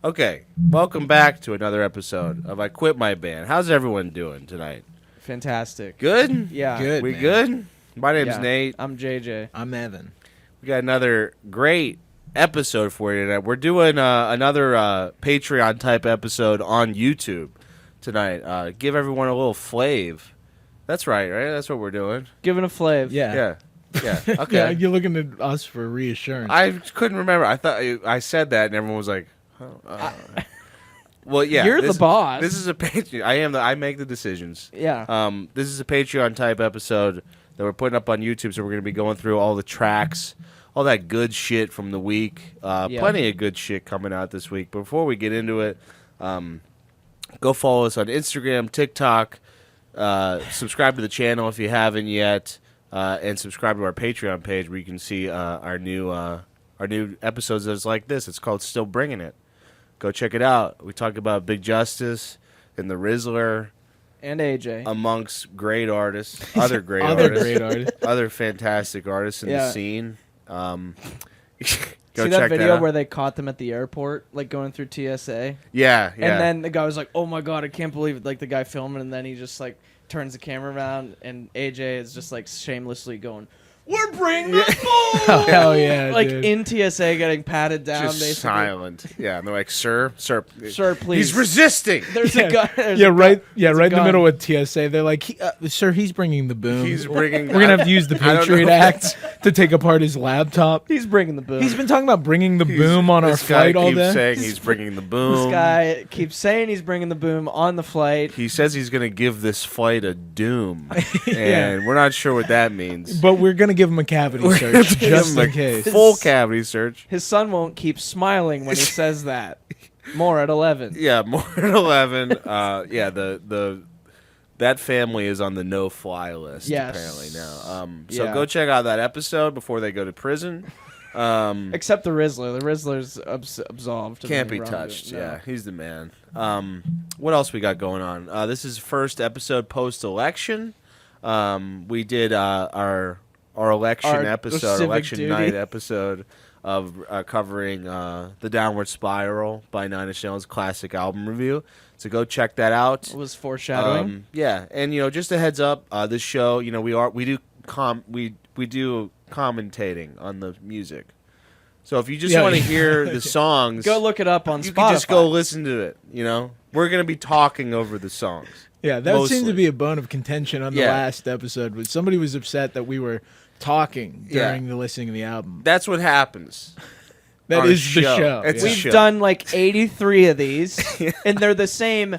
Okay, welcome back to another episode of I Quit My Band. How's everyone doing tonight? Fantastic. Good? Yeah. Good. We man. good? My name's Yeah. Nate. I'm JJ. I'm Evan. We got another great episode for you tonight. We're doing another Patreon type episode on YouTube tonight. Give everyone a little flav. That's right? That's what we're doing. Giving a flav. Yeah. Yeah. Okay. Yeah, you're looking at us for reassurance. I couldn't remember. I thought I said that, and everyone was like, "Well, yeah." You're the boss. This is a Patreon. I make the decisions. Yeah. This is a Patreon type episode that we're putting up on YouTube, so we're going to be going through all the tracks, all that good shit from the week. Plenty of good shit coming out this week. But before we get into it, go follow us on Instagram, TikTok, subscribe to the channel if you haven't yet, and subscribe to our Patreon page where you can see our new episodes that's like this. It's called Still Bringing It. Go check it out. We talk about Big Justice and the Rizzler. And AJ. Amongst great artists, other great Other artists, great artists. other fantastic artists in the Yeah. scene. Go See check that video out. where they caught them at the airport, like going through TSA? Yeah. And then the guy was like, "Oh my god, I can't believe it!" Like the guy filming, and then he just like turns the camera around, and AJ is just like shamelessly going, "We're bringing the boom!" Hell yeah, Like dude. in TSA, getting patted down, just basically. silent. Yeah, and they're like, "Sir, Sir, please. he's resisting. There's Yeah. a guy. there's Yeah, a right. guy- Yeah, there's a right in the gun. middle of TSA. They're like, "Sir, he's bringing the boom. He's bringing. We're gonna have to use the I don't know Patriot if Act to take apart his laptop." He's bringing the boom. He's been talking about bringing the boom on our This guy flight all keeps day. saying he's bringing the boom. This guy keeps saying he's bringing the boom on the flight. He says he's gonna give this flight a doom, Yeah. and we're not sure what that means. But we're gonna give him a cavity We're search gonna just give him in a case. full cavity search. His son won't keep smiling when he says that. More at 11. Yeah, more than 11. Yeah, that family is on the no-fly list Yes. apparently now. So Yeah. go check out that episode before they go to prison. Except the Rizzler. The Rizzler's absolved. of Can't any be wrongdoing. touched. No. Yeah, he's the man. What else we got going on? This is first episode post-election. We did our election Our episode, civic election duty. night episode of covering The Downward Spiral by Nine Inch Nails classic album review. So go check that out. It was foreshadowing. Yeah, and just a heads up, this show, we do commentating on the music. So if you just Yeah. want to hear the songs, Go look it up on you Spotify. can just go listen to it. We're gonna be talking over the songs. Yeah, that seemed Mostly. to be a bone of contention on the Yeah. last episode. But somebody was upset that we were talking Yeah. during the listening of the album. That's what happens. That on a is the show. show. It's yeah. a We've show. done like 83 of these, and they're the same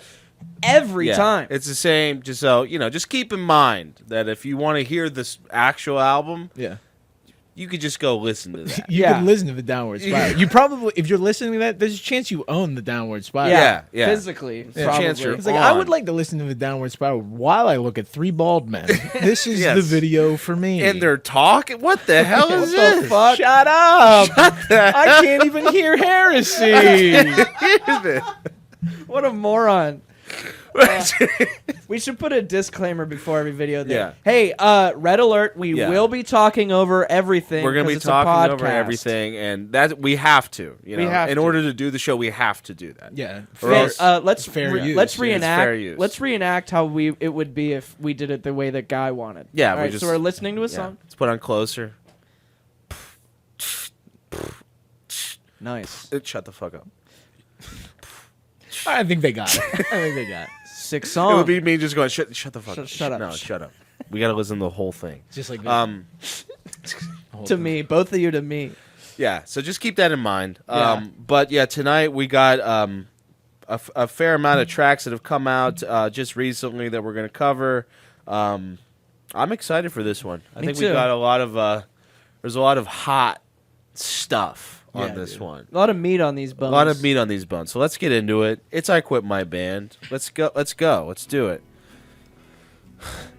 every Yeah, time. it's the same. Just so just keep in mind that if you want to hear this actual album, Yeah. you could just go listen to that. You Yeah. can listen to the Downward Spiral. You probably, if you're listening to that, there's a chance you own the Downward Spiral. Yeah. Physically, Yeah. probably. Chance you're It's like, I on. would like to listen to the Downward Spiral while I look at three bald men. This is Yes. the video for me. And they're talking. What the hell is What this? the fuck? Shut up! the I can't even hear heresy. What a moron. We should put a disclaimer before every video there. Yeah. Hey, red alert, we Yeah. will be talking over everything. We're gonna 'cause be it's a talking over podcast. everything, and that we have to. We have in to. order to do the show, we have to do that. Yeah. Or Fair- else- let's fair use. let's Yeah, reenact. fair use. Let's reenact how it would be if we did it the way that Guy wanted. Yeah, All we right, just- so we're listening to a Yeah. song. Let's put on closer. Nice. Shut the fuck up. I think they got it. I think they got it. Sick It song. would be me just going, shut the fuck up. Shut up. No, shut up. We got to listen to the whole thing. Just like to me, both of you to me. Yeah, so just keep that in mind. Yeah. But yeah, tonight we got a fair amount of tracks that have come out just recently that we're going to cover. I'm excited for this one. I Me think too. we got a lot of there's a lot of hot stuff on Yeah, this dude. one. A lot of meat on these bones. A lot of meat on these bones. So let's get into it. It's I Quit My Band. Let's go. Let's do it.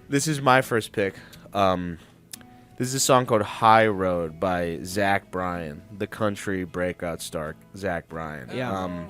This is my first pick. This is a song called High Road by Zach Bryan, the country breakout star Zach Bryan. Yeah.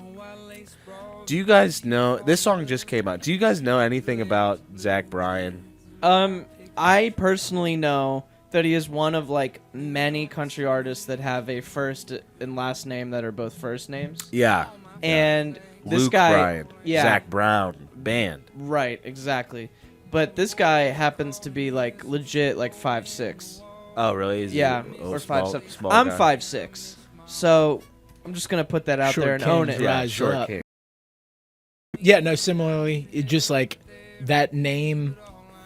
Do you guys know this song just came out? Do you guys know anything about Zach Bryan? I personally know that he is one of like many country artists that have a first and last name that are both first names. Yeah. And this Luke guy, Bryan, yeah, Zach Brown band. right, exactly. But this guy happens to be like legit like 5'6". Oh, really? Is Yeah, he or small, 5'7". small I'm guy? 5'6", so I'm just gonna put that out Short there and king, own it. rise short up. king. Yeah, no, similarly, it just like that name,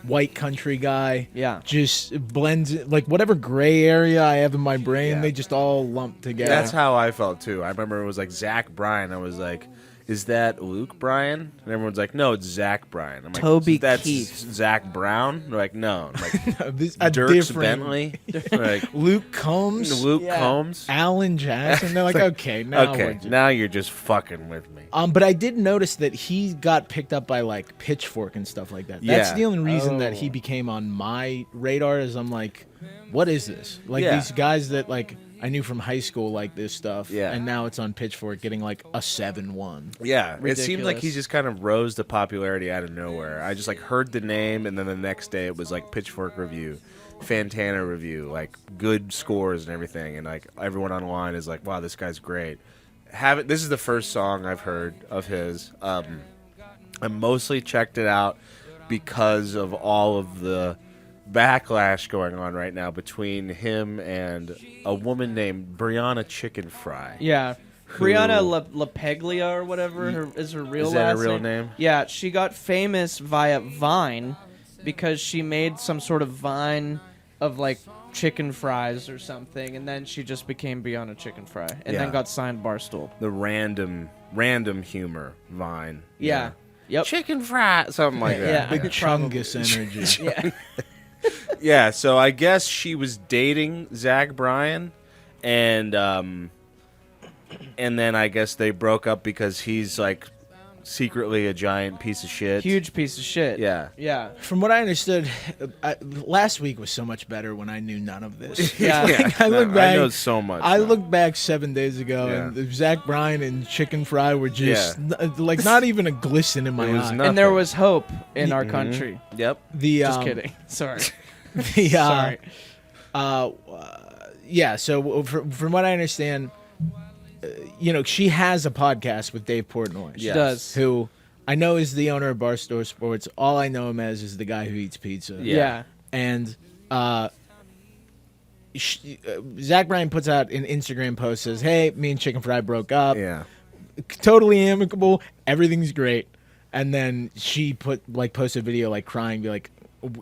white country guy, Yeah. just blends, like whatever gray area I have in my brain, Yeah. they just all lump together. That's how I felt too. I remember it was like Zach Bryan. I was like, "Is that Luke Bryan?" And everyone's like, "No, it's Zach Bryan." I'm like, Toby "That's Keith. Zach Brown?" They're like, "No." I'm like, This, a Dirks different- Bentley. They're like, Luke Combs, Luke Yeah. Combs. Alan Jackson. They're like, okay, now we're Okay, just... now you're just fucking with me. But I did notice that he got picked up by like Pitchfork and stuff like that. That's Yeah. the only reason that Oh. he became on my radar. Is I'm like, what is this? Like Yeah. these guys that like I knew from high school like this stuff. Yeah. And now it's on Pitchfork getting like a 7-1. Yeah, it seemed like Ridiculous. he just kind of rose to popularity out of nowhere. I just like heard the name, and then the next day it was like Pitchfork review, Fantana review, like good scores and everything, and like everyone online is like, "Wow, this guy's great." This is the first song I've heard of his. I mostly checked it out because of all of the backlash going on right now between him and a woman named Brianna Chicken Fry. Yeah. Brianna LaPeglia or whatever is her real Is that her last real name? Yeah, she got famous via Vine because she made some sort of Vine of like chicken fries or something, and then she just became Brianna Chicken Fry, and Yeah. then got signed Barstool. The random humor Vine. Yeah. Yep. Chicken fry, something like Yeah. that. Big could Chungus energy. Yeah. Yeah, so I guess she was dating Zach Bryan, and then I guess they broke up because he's like secretly a giant piece of shit. Huge piece of shit. Yeah. Yeah. From what I understood, last week was so much better when I knew none of this. Yeah. Like, I look back. I know so much. I now. looked back 7 days ago, Yeah. and Zach Bryan and Chicken Fry were just Yeah. like not even a glisten in my It was eye. nothing. And there was hope in our Mhm. country. Yep. The Just kidding. Sorry. The, Sorry. yeah. So from what I understand, she has a podcast with Dave Portnoy. She Yes. does. Who I know is the owner of Barstool Sports. All I know him as is the guy who eats pizza. Yeah. And Zach Bryan puts out an Instagram post, says, "Hey, me and Chicken Fry broke up. Yeah. Totally amicable. Everything's great." And then she posted a video like crying, be like,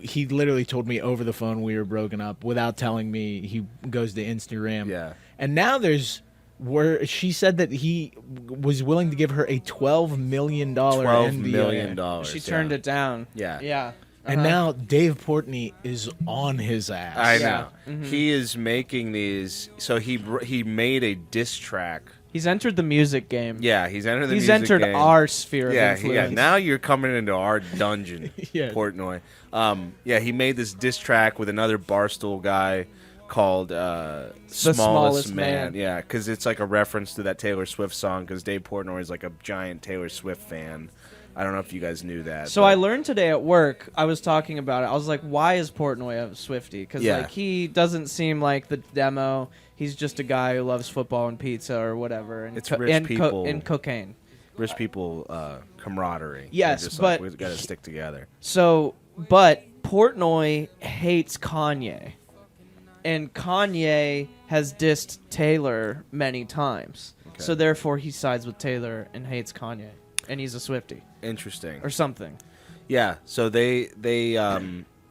he literally told me over the phone we were broken up without telling me. He goes to Instagram. Yeah. And now there's where she said that he was willing to give her a $12 million $12 NDA. million. She turned it down. Yeah. Yeah. And now Dave Portnoy is on his ass. I Yeah. know. He is making these. So he made a diss track. He's entered the music game. Yeah, he's entered the He's music entered game. our sphere of Yeah, influence. now you're coming into our dungeon, Yeah. Portnoy. Yeah, he made this diss track with another Barstool guy called Smallest Man. Yeah, because it's like a reference to that Taylor Swift song. Because Dave Portnoy is like a giant Taylor Swift fan. I don't know if you guys knew that. So but- I learned today at work, I was talking about it. I was like, why is Portnoy a Swiftie? Because Yeah. like he doesn't seem like the demo. He's just a guy who loves football and pizza or whatever. And It's rich people. and cocaine. rich people camaraderie. Yes, They're just but we got to stick together. So, but Portnoy hates Kanye. And Kanye has dissed Taylor many times. Okay. So therefore he sides with Taylor and hates Kanye. And he's a Swiftie. Interesting. Or something. Yeah, so they're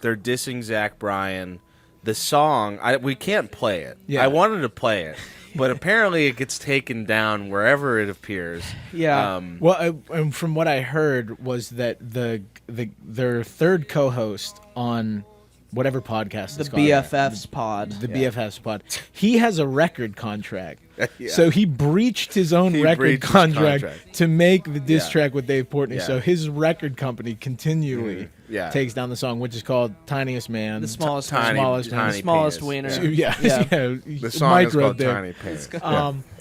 dissing Zach Bryan. The song, we can't play it. Yeah. I wanted to play it, but apparently it gets taken down wherever it appears. Yeah. Well, and from what I heard was that their third co-host on whatever podcast The it's called, BFFs pod. the Yeah. BFFs pod, he has a record contract. Yeah. So he breached his own He record breached his contract, contract. to make the diss Yeah. track with Dave Portnoy. Yeah. So his record company continually Yeah. takes down the song, which is called "Tiniest Man." The smallest Tiny- smallest tiny the smallest penis. wiener. So, yeah, Yeah. The song is micro called there. Tiny Penis.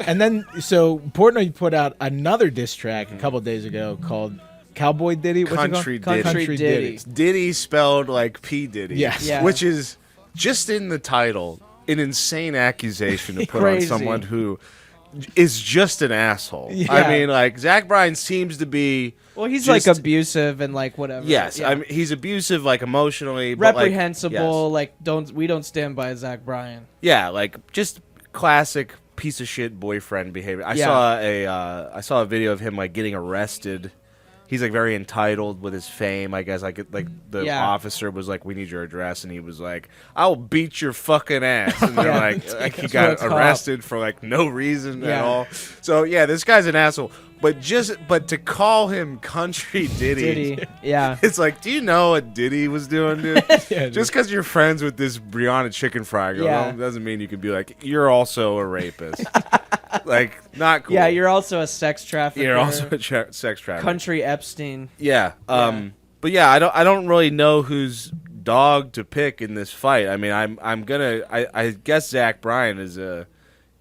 And then so Portnoy put out another diss track a couple days ago called "Cowboy Diddy." What's it Country called? Diddy. Country Diddy. It's Diddy spelled like P. Diddy. Yes. Yeah. Which is, just in the title, an insane accusation to put on Crazy. someone who is just an asshole. Yeah. I mean, like Zach Bryan seems to be. Well, he's just, like abusive and like whatever. Yes, Yeah. I mean, he's abusive, like emotionally, but, reprehensible. like, We don't stand by Zach Bryan. yeah, like just classic piece of shit boyfriend behavior. I saw a video of him like getting arrested. He's like very entitled with his fame, I guess. Like the officer was like, "We need your address," and he was like, "I'll beat your fucking ass." And they're like he got arrested for like no reason at all. So yeah, this guy's an asshole. But to call him Country Diddy, yeah, it's like, do you know what Diddy was doing, dude? Yeah, Just because you're friends with this Brianna chicken fry girl doesn't mean you can be like, you're also a rapist. Like, not cool. Yeah, you're also a sex trafficker. You're also a sex trafficker. Country Epstein. Yeah. But yeah, I don't really know whose dog to pick in this fight. I mean, I guess Zach Bryan is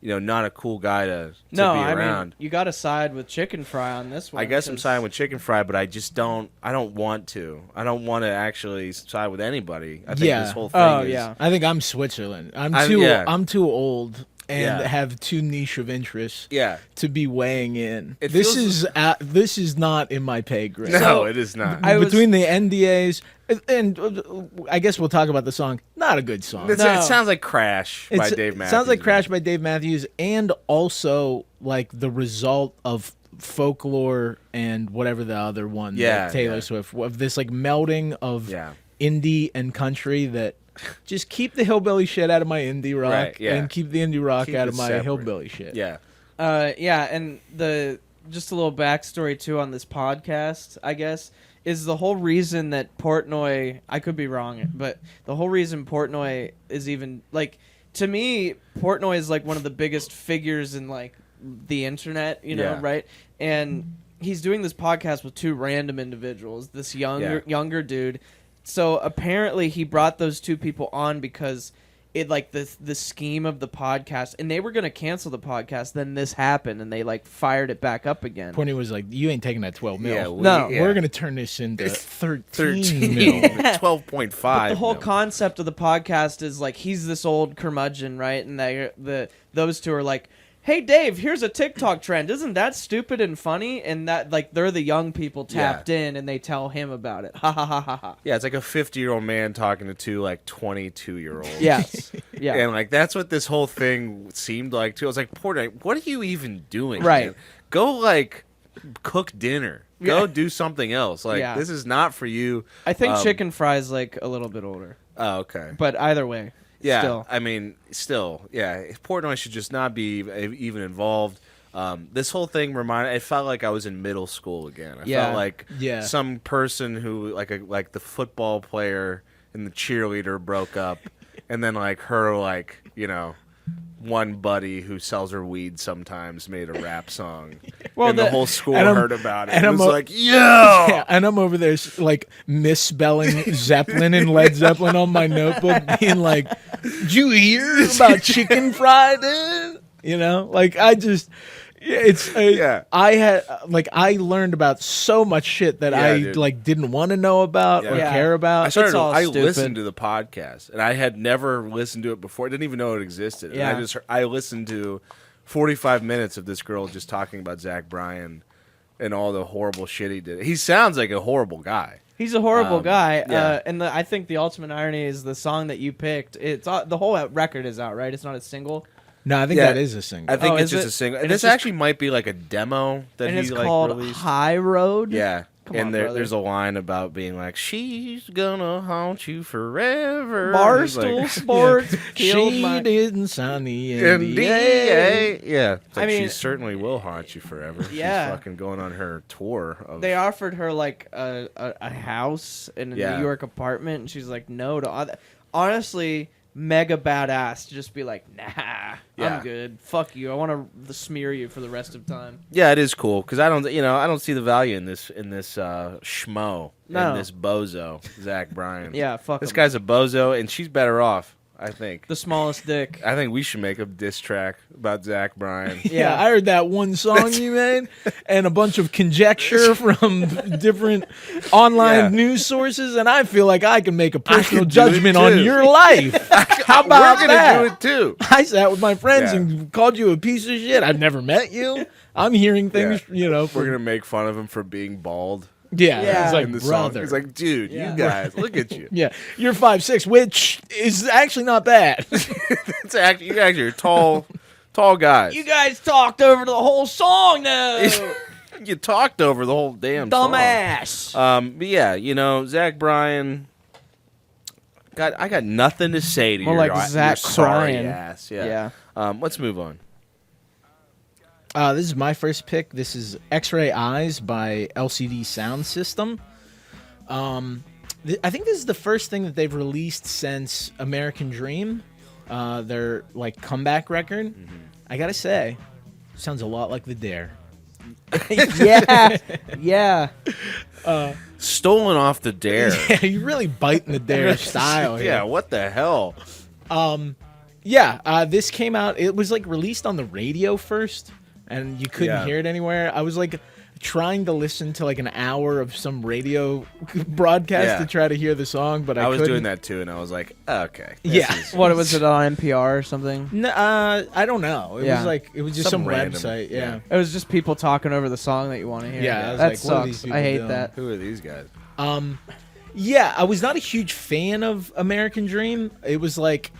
not a cool guy to be around. I mean, you got to side with Chicken Fry on this one. I guess I'm siding with Chicken Fry, but I just don't. I don't want to. I don't want to actually side with anybody. I think this whole thing is. I think I'm Switzerland. I'm too old and have too niche of interests. To be weighing in. This is not in my pay grade. No, it is not. Between the NDAs and I guess we'll talk about the song. Not a good song. It sounds like Crash by Dave Matthews. Sounds like Crash by Dave Matthews, and also like the result of Folklore and whatever the other one, Taylor Swift, of this like melding of indie and country that just keep the hillbilly shit out of my indie rock and keep the indie rock out of my hillbilly shit. And just a little backstory too on this podcast, I guess, is the whole reason that Portnoy, I could be wrong, but the whole reason Portnoy is even, like, to me, Portnoy is, like, one of the biggest figures in, like, the internet, right? And he's doing this podcast with two random individuals, this younger dude. So apparently he brought those two people on because it, like, the scheme of the podcast, and they were going to cancel the podcast, then this happened, and they, like, fired it back up again. Portnoy was like, you ain't taking that 12 mil. We're going to turn this into 13 mil. 12.5. But the whole concept of the podcast is, like, he's this old curmudgeon, right? And those two are like, hey, Dave, here's a TikTok trend. Isn't that stupid and funny? And that, like, they're the young people tapped in, and they tell him about it. Ha, ha, ha, ha, ha. Yeah, it's like a 50-year-old man talking to two, like, 22-year-olds. Yes. Yeah. And, like, that's what this whole thing seemed like, too. I was like, Portnoy, what are you even doing? Right. Man? Go, like, cook dinner. Go do something else. Like, this is not for you. I think Chicken Fry's, like, a little bit older. Oh, okay. But either way. Yeah, still. I mean, Portnoy should just not be even involved. This whole thing it felt like I was in middle school again. I felt like some person who, like the football player and the cheerleader broke up, and then, like, her, like, one buddy who sells her weed sometimes made a rap song. Well, and the whole school heard about it. And I'm like, and I'm over there, like, misspelling Zeppelin and Led Zeppelin on my notebook, being like, did you hear about Chicken Fry, dude? Like, I just... I learned about so much shit that I didn't want to know about or care about. I listened to the podcast, and I had never listened to it before. I didn't even know it existed. Yeah. And I listened to 45 minutes of this girl just talking about Zach Bryan and all the horrible shit he did. He sounds like a horrible guy. He's a horrible guy, and I think the ultimate irony is the song that you picked. It's the whole record is out, right? It's not a single. No, I think that is a single. I think it's just a single. And this actually might be like a demo that and he it's called released. High Road. Yeah. Come on, there's a line about being like, she's gonna haunt you forever. Barstool Sports killed she didn't sign the NDA. Yeah. I mean, she certainly will haunt you forever. Yeah. She's fucking going on her tour. They offered her, like, a house in a New York apartment, and she's like, no. Honestly... mega badass to just be like, nah, I'm good. Fuck you. I want to smear you for the rest of time. Yeah, it is cool because I don't see the value in this schmo, in this bozo, Zach Bryan. Yeah, fuck this him. guy's a bozo, and she's better off. I think. The smallest dick. I think we should make a diss track about Zach Bryan. Yeah, I heard that one song you made and a bunch of conjecture from different online news sources, and I feel like I can make a personal judgment on your life. How about We're that? gonna do it too. I sat with my friends and called you a piece of shit. I've never met you. I'm hearing things, We're gonna make fun of him for being bald. Yeah, it's like, in the brother. song. He's like, dude, you guys, look at you. Yeah, you're 5'6", which is actually not bad. It's actually, you guys are tall guys. You guys talked over the whole song, though. You talked over the whole damn Dumbass. song. But yeah, Zach Bryan. I got nothing to say to More your, like Zach your sorry Bryan. ass. Yeah. Let's move on. This is my first pick. This is X-Ray Eyes by LCD Soundsystem. I think this is the first thing that they've released since American Dream, their like comeback record. Mm-hmm. I gotta say, sounds a lot like The Dare. Yeah. Stolen off The Dare. Yeah, you really biting The Dare style here. Yeah, what the hell? This came out. It was like released on the radio first, and you couldn't hear it anywhere. I was like trying to listen to like an hour of some radio broadcast to try to hear the song, but I was doing that too, and I was like, okay. What was it on NPR or something? No, I don't know. It was just some random website. Yeah. It was just people talking over the song that you want to hear. Yeah, I was that like, what are these sucks. people I hate doing? that. Who are these guys? I was not a huge fan of American Dream. It was like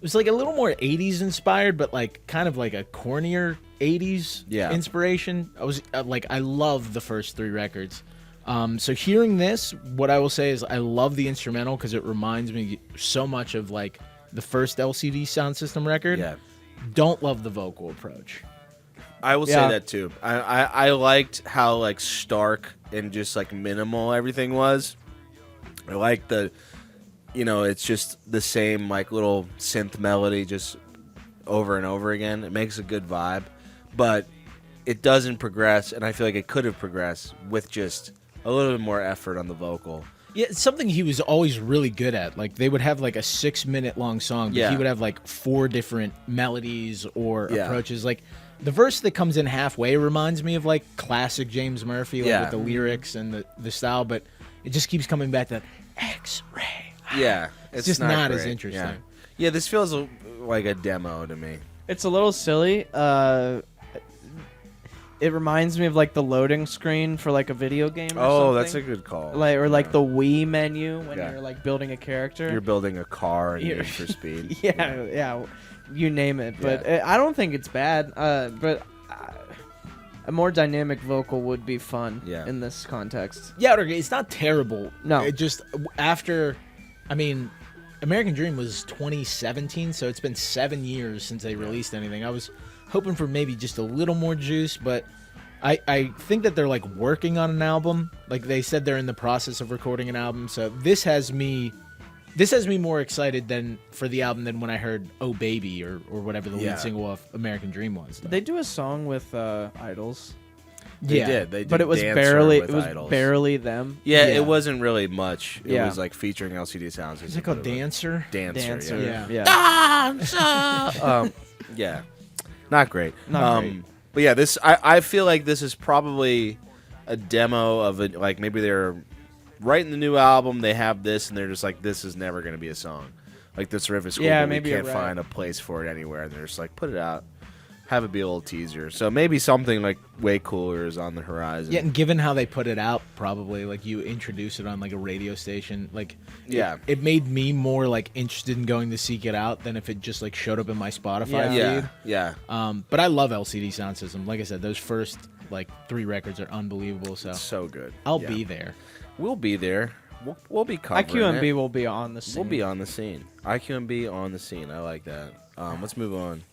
a little more 80s inspired, but like kind of like a cornier 80s inspiration. I love the first three records. So hearing this, what I will say is I love the instrumental because it reminds me so much of like the first LCD Soundsystem record. Yeah. Don't love the vocal approach. I will say that too. I liked how like stark and just like minimal everything was. I like the, it's just the same like little synth melody just over and over again. It makes a good vibe, but it doesn't progress, and I feel like it could have progressed with just a little bit more effort on the vocal. Yeah, it's something he was always really good at. Like they would have like a 6-minute long song, but he would have like 4 different melodies or approaches. Like the verse that comes in halfway reminds me of like classic James Murphy, like with the lyrics and the style, but it just keeps coming back to that X-ray. Yeah, it's just not great. as interesting. Yeah, this feels like a demo to me. It's a little silly. It reminds me of like the loading screen for like a video game. Or something. That's a good call. Like the Wii menu when you're like building a character. You're building a car and Need for Speed. Yeah, you name it. But I don't think it's bad. But a more dynamic vocal would be fun in this context. Yeah, it's not terrible. No, it just American Dream was 2017, so it's been 7 years since they released anything. I was hoping for maybe just a little more juice, but I think that they're like working on an album. Like they said they're in the process of recording an album, so this has me more excited than for the album than when I heard "Oh Baby" or whatever the lead single of American Dream was. They do a song with Idols. They did. But it was barely them. Yeah, it wasn't really much. It was like featuring LCD Sounds. Is it called Dancer? Dancer. Yeah. Dancer. Yeah. Not great. Great. But yeah, this I feel like this is probably a demo of it. Like maybe they're writing the new album. They have this, and they're just like, this is never going to be a song. Like this riff is cool, but we can't find a place for it anywhere. And they're just like, put it out. Have it be a little teaser. So maybe something like way cooler is on the horizon. Yeah, and given how they put it out, probably like you introduce it on like a radio station, like it made me more like interested in going to seek it out than if it just like showed up in my Spotify feed. Yeah. But I love LCD Soundsystem. Like I said, those first like 3 records are unbelievable. So good. I'll be there. We'll be there. We'll be covering IQMB will be on the scene. We'll be on the scene. IQMB on the scene. I like that. Let's move on.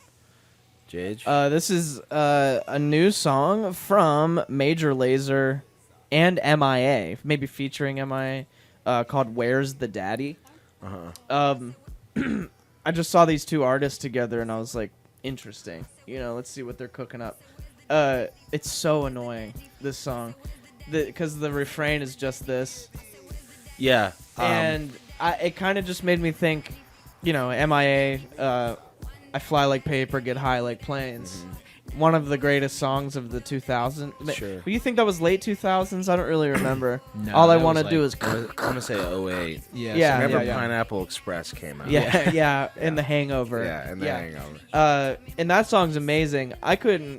Jage? This is a new song from Major Lazer and M.I.A. Maybe featuring M.I.A. Called "Where's the Daddy." I just saw these 2 artists together and I was like, interesting. Let's see what they're cooking up. It's so annoying, this song, because the refrain is just this. Yeah, and it kind of just made me think. M.I.A. I Fly Like Paper, Get High Like Planes. Mm-hmm. One of the greatest songs of the 2000s. Sure. Do you think that was late 2000s? I don't really remember. No, All I that want to was do like- is. I want to say 08. Yeah, Remember yeah. Pineapple Express came out? Yeah, and The Hangover. Yeah, and The Hangover. And that song's amazing.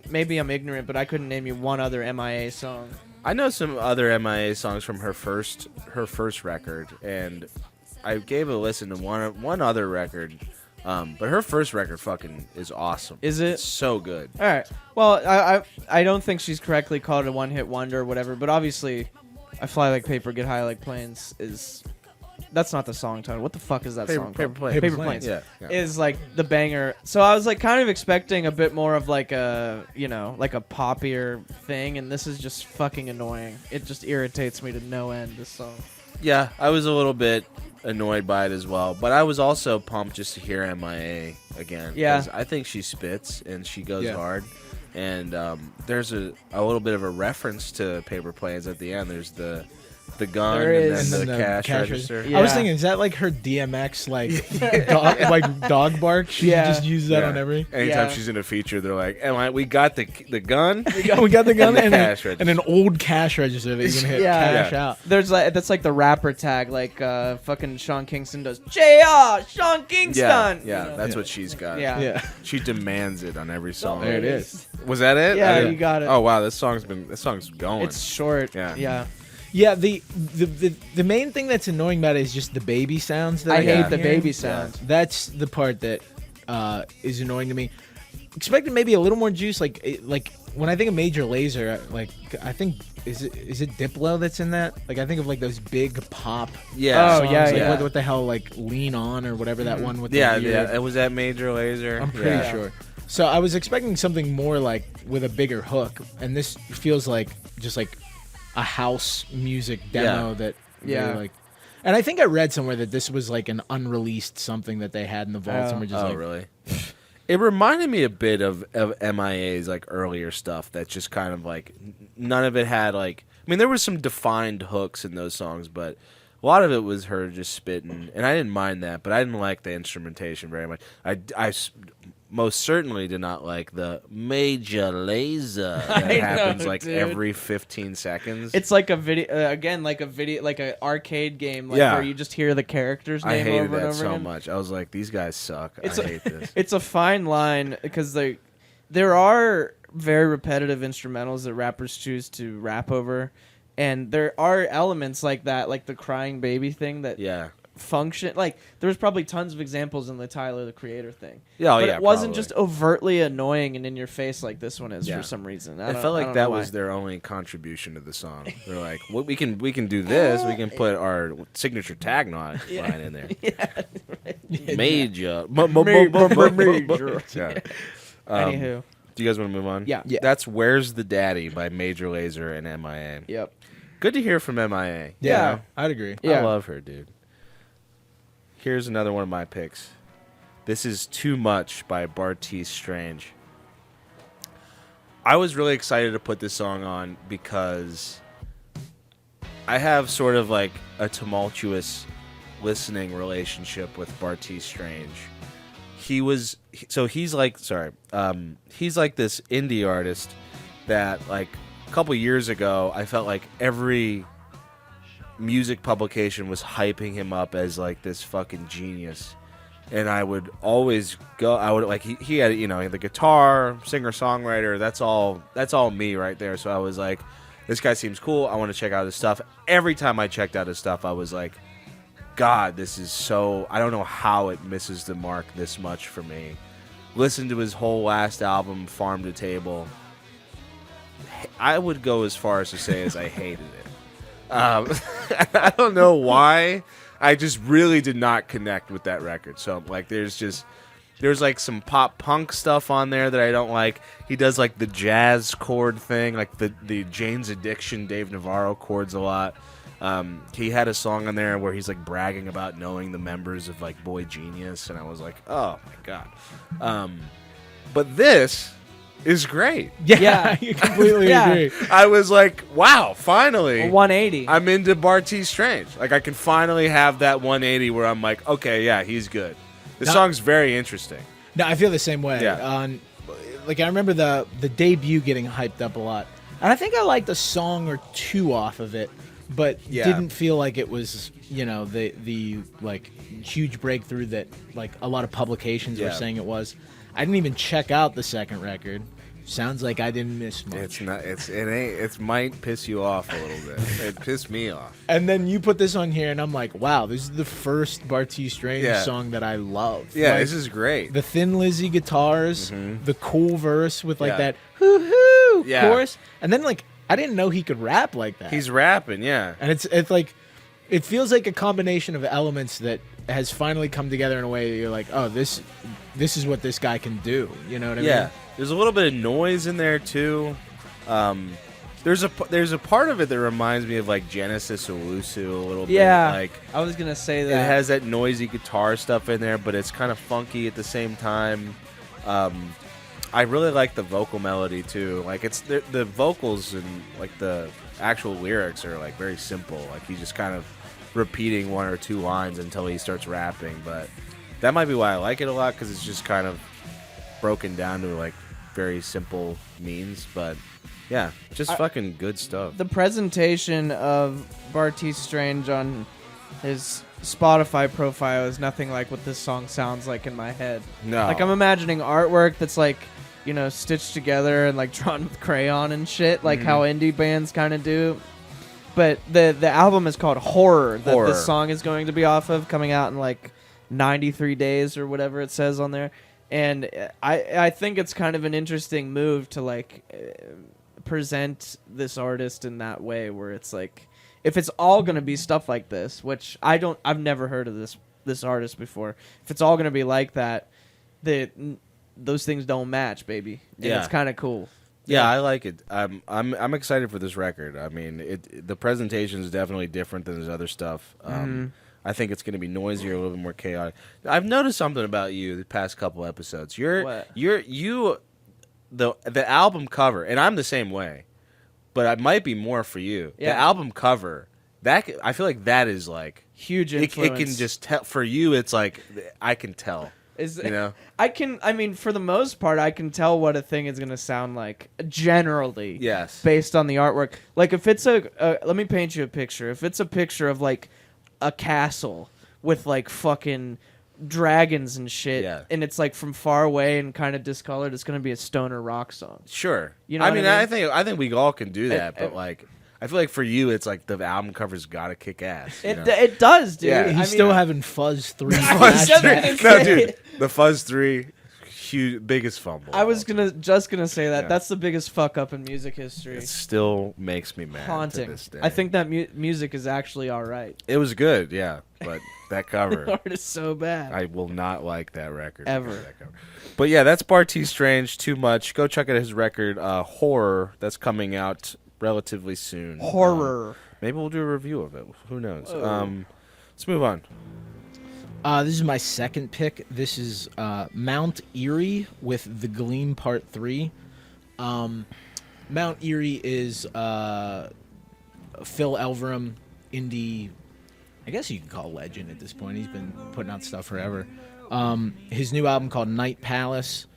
Maybe I'm ignorant, but I couldn't name you one other M.I.A. song. I know some other M.I.A. songs from her first record, and I gave a listen to one other record. But her first record fucking is awesome. Is it? It's so good. All right. Well, I don't think she's correctly called a one-hit wonder or whatever, but obviously, I Fly Like Paper, Get High Like Planes is... That's not the song title. What the fuck is that song Paper called? Planes. Paper Planes. Yeah. Is like the banger. So I was like kind of expecting a bit more of like a, like a poppier thing, and this is just fucking annoying. It just irritates me to no end, this song. Yeah, I was a little bit annoyed by it as well, but I was also pumped just to hear M.I.A. again. Yeah. 'Cause I think she spits and she goes Yeah. hard. And there's a little bit of a reference to Paper Planes at the end. There's the gun There and is. then And the then the cash cash register. Yeah. I was thinking, is that like her DMX dog bark? She just uses that on every. Anytime Yeah. she's in a feature, they're like, we got the gun. We got the gun And the and, cash register. and an old cash register that you can hit cash Yeah. out. There's like that's like the rapper tag, like fucking Sean Kingston does. J.R. Sean Kingston. Yeah, that's what she's got. Yeah. Yeah. She demands it on every song. There it is. Was that it? Yeah, I didn't- you got it. Oh wow, this song's going. It's short. Yeah. Yeah. Yeah, the main thing that's annoying about it is just the baby sounds that I I hate keep the hearing. baby sounds. That's the part that is annoying to me. Expected maybe a little more juice. Like when I think of Major Lazer, I think is it Diplo that's in that? Like I think of like those big pop. Yeah. Oh, songs, yeah, like, yeah. What the hell? Like Lean On or whatever that one with. Yeah, the weird- yeah. It was that Major Lazer. I'm pretty Yeah. sure. So I was expecting something more like with a bigger hook, and this feels like just like a house music demo that Yeah. they like. And I think I read somewhere that this was like an unreleased something that they had in the vaults, and we're just Oh, like, really? It reminded me a bit of M.I.A.'s like earlier stuff. That just kind of like none of it had like. I mean, there was some defined hooks in those songs, but a lot of it was her just spitting, and I didn't mind that. But I didn't like the instrumentation very much. I most certainly did not like the major laser that I know, happens like dude. every 15 seconds. It's like a video again, like an arcade game, like Yeah. where you just hear the character's I name hated over and that over so again. much. I was like, these guys suck. It's I hate this. It's a fine line because there are very repetitive instrumentals that rappers choose to rap over, and there are elements like that, like the crying baby thing that Yeah. function. Like there's probably tons of examples in the Tyler the Creator thing. Yeah, oh, but yeah, it wasn't probably. just overtly annoying and in your face like this one is Yeah. for some reason. I felt like that was their only contribution to the song. They're like, well, we can do this. We can put our signature tag line in there. Major. Major. Yeah. Anywho, Do you guys want to move on? Yeah. That's Where's the Daddy by Major Lazer and M.I.A. yep. Good to hear from M.I.A. Yeah. I'd agree. Yeah. I love her, dude. Here's another one of my picks. This is Too Much by Bartees Strange. I was really excited to put this song on because I have sort of like a tumultuous listening relationship with Bartees Strange. He's like this indie artist that like a couple years ago I felt like every music publication was hyping him up as like this fucking genius, and I would always go. I would like he had the guitar, singer songwriter. That's all me right there. So I was like, this guy seems cool. I want to check out his stuff. Every time I checked out his stuff, I was like, God, this is so. I don't know how it misses the mark this much for me. Listen to his whole last album, Farm to Table. I would go as far as to say as I hated it. I don't know why. I just really did not connect with that record. So like, there's like some pop punk stuff on there that I don't like. He does like the jazz chord thing, like the Jane's Addiction, Dave Navarro chords a lot. He had a song on there where he's like bragging about knowing the members of like Boy Genius, and I was like, oh my god. But this is great. Yeah. you completely Yeah. agree. I was like, wow, finally. A 180. I'm into Bartees Strange. Like, I can finally have that 180 where I'm like, okay, yeah, he's good. This song's very interesting. No, I feel the same way. Yeah. Like I remember the debut getting hyped up a lot, and I think I liked a song or two off of it, but didn't feel like it was the like huge breakthrough that like a lot of publications were saying it was. I didn't even check out the second record. Sounds like I didn't miss much. It's not. It might piss you off a little bit. It pissed me off. And then you put this on here, and I'm like, wow, this is the first Bartees Strange song that I love. Yeah, like, this is great. The Thin Lizzy guitars, the cool verse with like that hoo-hoo chorus, and then like I didn't know he could rap like that. He's rapping, yeah. And it's like it feels like a combination of elements that has finally come together in a way that you're like, oh, this is what this guy can do. You know what I mean? Yeah. There's a little bit of noise in there too. There's a part of it that reminds me of like Genesis Owusu a little bit. Yeah, like I was gonna say that it has that noisy guitar stuff in there, but it's kind of funky at the same time. I really like the vocal melody too. Like it's the vocals and like the actual lyrics are like very simple. Like he's just kind of repeating one or two lines until he starts rapping. But that might be why I like it a lot, because it's just kind of broken down to like very simple means. But yeah, just fucking good stuff. The presentation of Bartees Strange on his Spotify profile is nothing like what this song sounds like in my head. No. Like I'm imagining artwork that's like, stitched together and like drawn with crayon and shit, like how indie bands kind of do. But the album is called Horror, that this song is going to be off of, coming out in like 93 days or whatever it says on there. And I think it's kind of an interesting move to like present this artist in that way, where it's like, if it's all going to be stuff like this, which I've never heard of this artist before. If it's all going to be like that, those things don't match, baby. And it's kind of cool. Yeah, I like it. I'm excited for this record. I mean, the presentation is definitely different than his other stuff. I think it's going to be noisier, a little bit more chaotic. I've noticed something about you the past couple episodes. The album cover, and I'm the same way, but it might be more for you. Yeah. The album cover, I feel like that is like huge influence. It can just tell for you. It's like I can tell. I mean, for the most part, I can tell what a thing is going to sound like, generally. Yes. Based on the artwork. Like, if it's let me paint you a picture. If it's a picture of, like, a castle with, like, fucking dragons and shit, and it's, like, from far away and kind of discolored, it's going to be a stoner rock song. Sure. You know I mean, I think we all can do that, but, like, I feel like for you, it's like the album cover's got to kick ass. It does, dude. Yeah. He's still having Fuzz 3. Fuzz 3. No, dude. The Fuzz 3, biggest fumble. I was just gonna say that. Yeah. That's the biggest fuck up in music history. It still makes me mad. Haunting. To this day. I think that music is actually all right. It was good, yeah. But that cover. The art is so bad. I will not like that record. Ever. That cover. But yeah, that's Bartees Strange. Too much. Go check out his record, Horror. That's coming out relatively soon. Horror. Maybe we'll do a review of it. Who knows? Let's move on. This is my second pick. This is Mount Eerie with The Gleam Part 3. Mount Eerie is Phil Elverum, indie, I guess you can call legend at this point. He's been putting out stuff forever. His new album called Night Palace.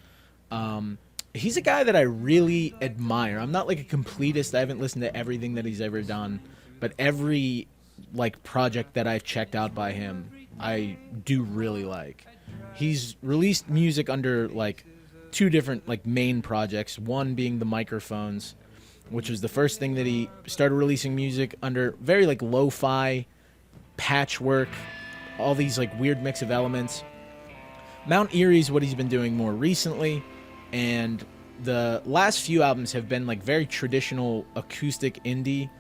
He's a guy that I really admire. I'm not like a completist. I haven't listened to everything that he's ever done, but every like project that I've checked out by him, I do really like. He's released music under like two different like main projects, one being the Microphones, which was the first thing that he started releasing music under, very like lo-fi, patchwork, all these like weird mix of elements. Mount Eerie is what he's been doing more recently, and the last few albums have been like very traditional acoustic indie,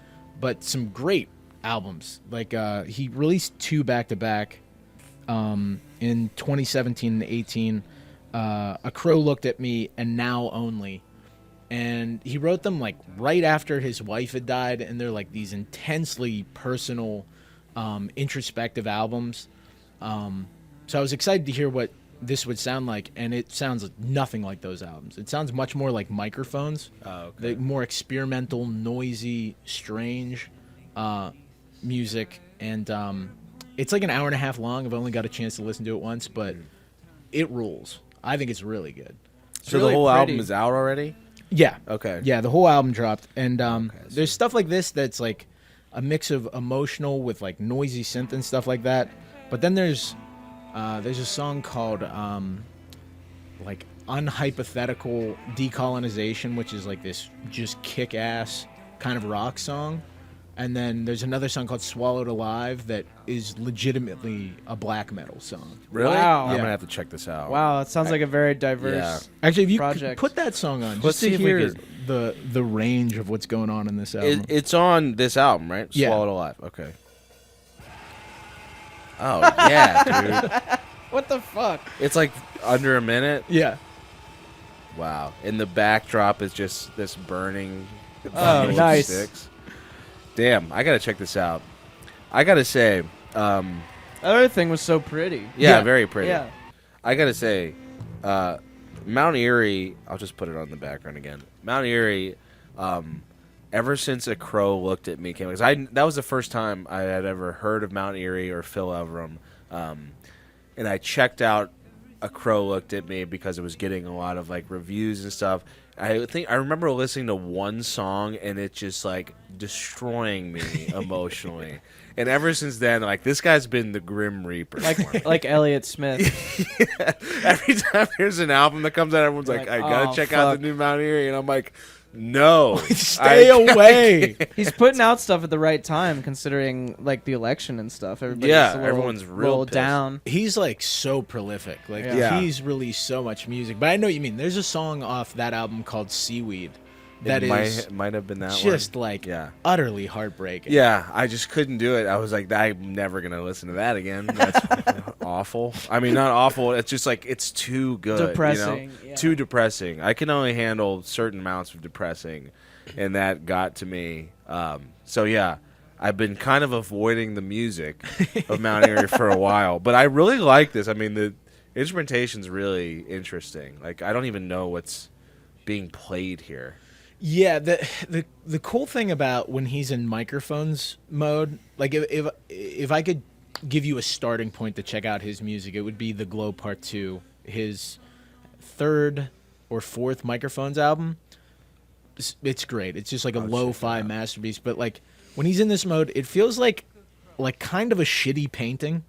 but some great albums. Like he released two back-to-back in 2017 and 18, A Crow Looked at Me and Now Only, and he wrote them like right after his wife had died, and they're like these intensely personal, introspective albums. So I was excited to hear what this would sound like, and it sounds nothing like those albums. It sounds much more like Microphones. The more experimental, noisy, strange music, and it's like an hour and a half long. I've only got a chance to listen to it once, but it rules. I think it's really good. So really the whole pretty. album is out already? Yeah. Okay. Yeah, the whole album dropped, and Okay, there's stuff like this that's like a mix of emotional with like noisy synth and stuff like that. But then there's a song called like Unhypothetical Decolonization, which is like this just kick-ass kind of rock song. And then there's another song called Swallowed Alive that is legitimately a black metal song. Really? Wow. I'm Yeah. going to have to check this out. Wow, it sounds like a very diverse. Actually, if you project. put that song on, Let's just see to if we hear could- the range of what's going on in this album. It's on this album, right? Yeah. Swallowed Alive. Okay. Oh, yeah, dude. What the fuck? It's like under a minute. yeah. Wow. And the backdrop is just this burning Oh, bundle of nice. sticks. Damn, I got to check this out. I got to say, The other thing was so pretty. yeah, very pretty. Yeah. I got to say, Mount Eerie, I'll just put it on the background again. Mount Eerie, ever since A Crow Looked at Me came, because that was the first time I had ever heard of Mount Eerie or Phil Everum, and I checked out A Crow Looked at Me because it was getting a lot of like reviews and stuff. I remember listening to one song and it just like destroying me emotionally. And ever since then, like, this guy's been the Grim Reaper. Like Elliott Smith. Yeah. Every time there's an album that comes out, everyone's like, I gotta check out the new Mount Eerie, and I'm like, no, Stay away. He's putting out stuff at the right time, considering like the election and stuff. Everybody's Yeah, a little, everyone's real pissed. down. He's like so prolific. Like Yeah. he's released so much music. But I know what you mean. There's a song off that album called Seaweed that It might have been that just one. like Yeah. utterly heartbreaking. Yeah, I just couldn't do it. I was like, I'm never gonna listen to that again. That's awful. I mean, not awful. It's just like it's too good. Depressing, You know? yeah. Too depressing. I can only handle certain amounts of depressing, and that got to me. So yeah, I've been kind of avoiding the music of Mount Eerie for a while, but I really like this. I mean, the instrumentation's really interesting. Like, I don't even know what's being played here. Yeah, the cool thing about when he's in microphones mode, like if I could give you a starting point to check out his music, it would be The Glow Part 2, his third or fourth microphones album. It's great. It's just like a lo-fi masterpiece, but like when he's in this mode, it feels like kind of a shitty painting.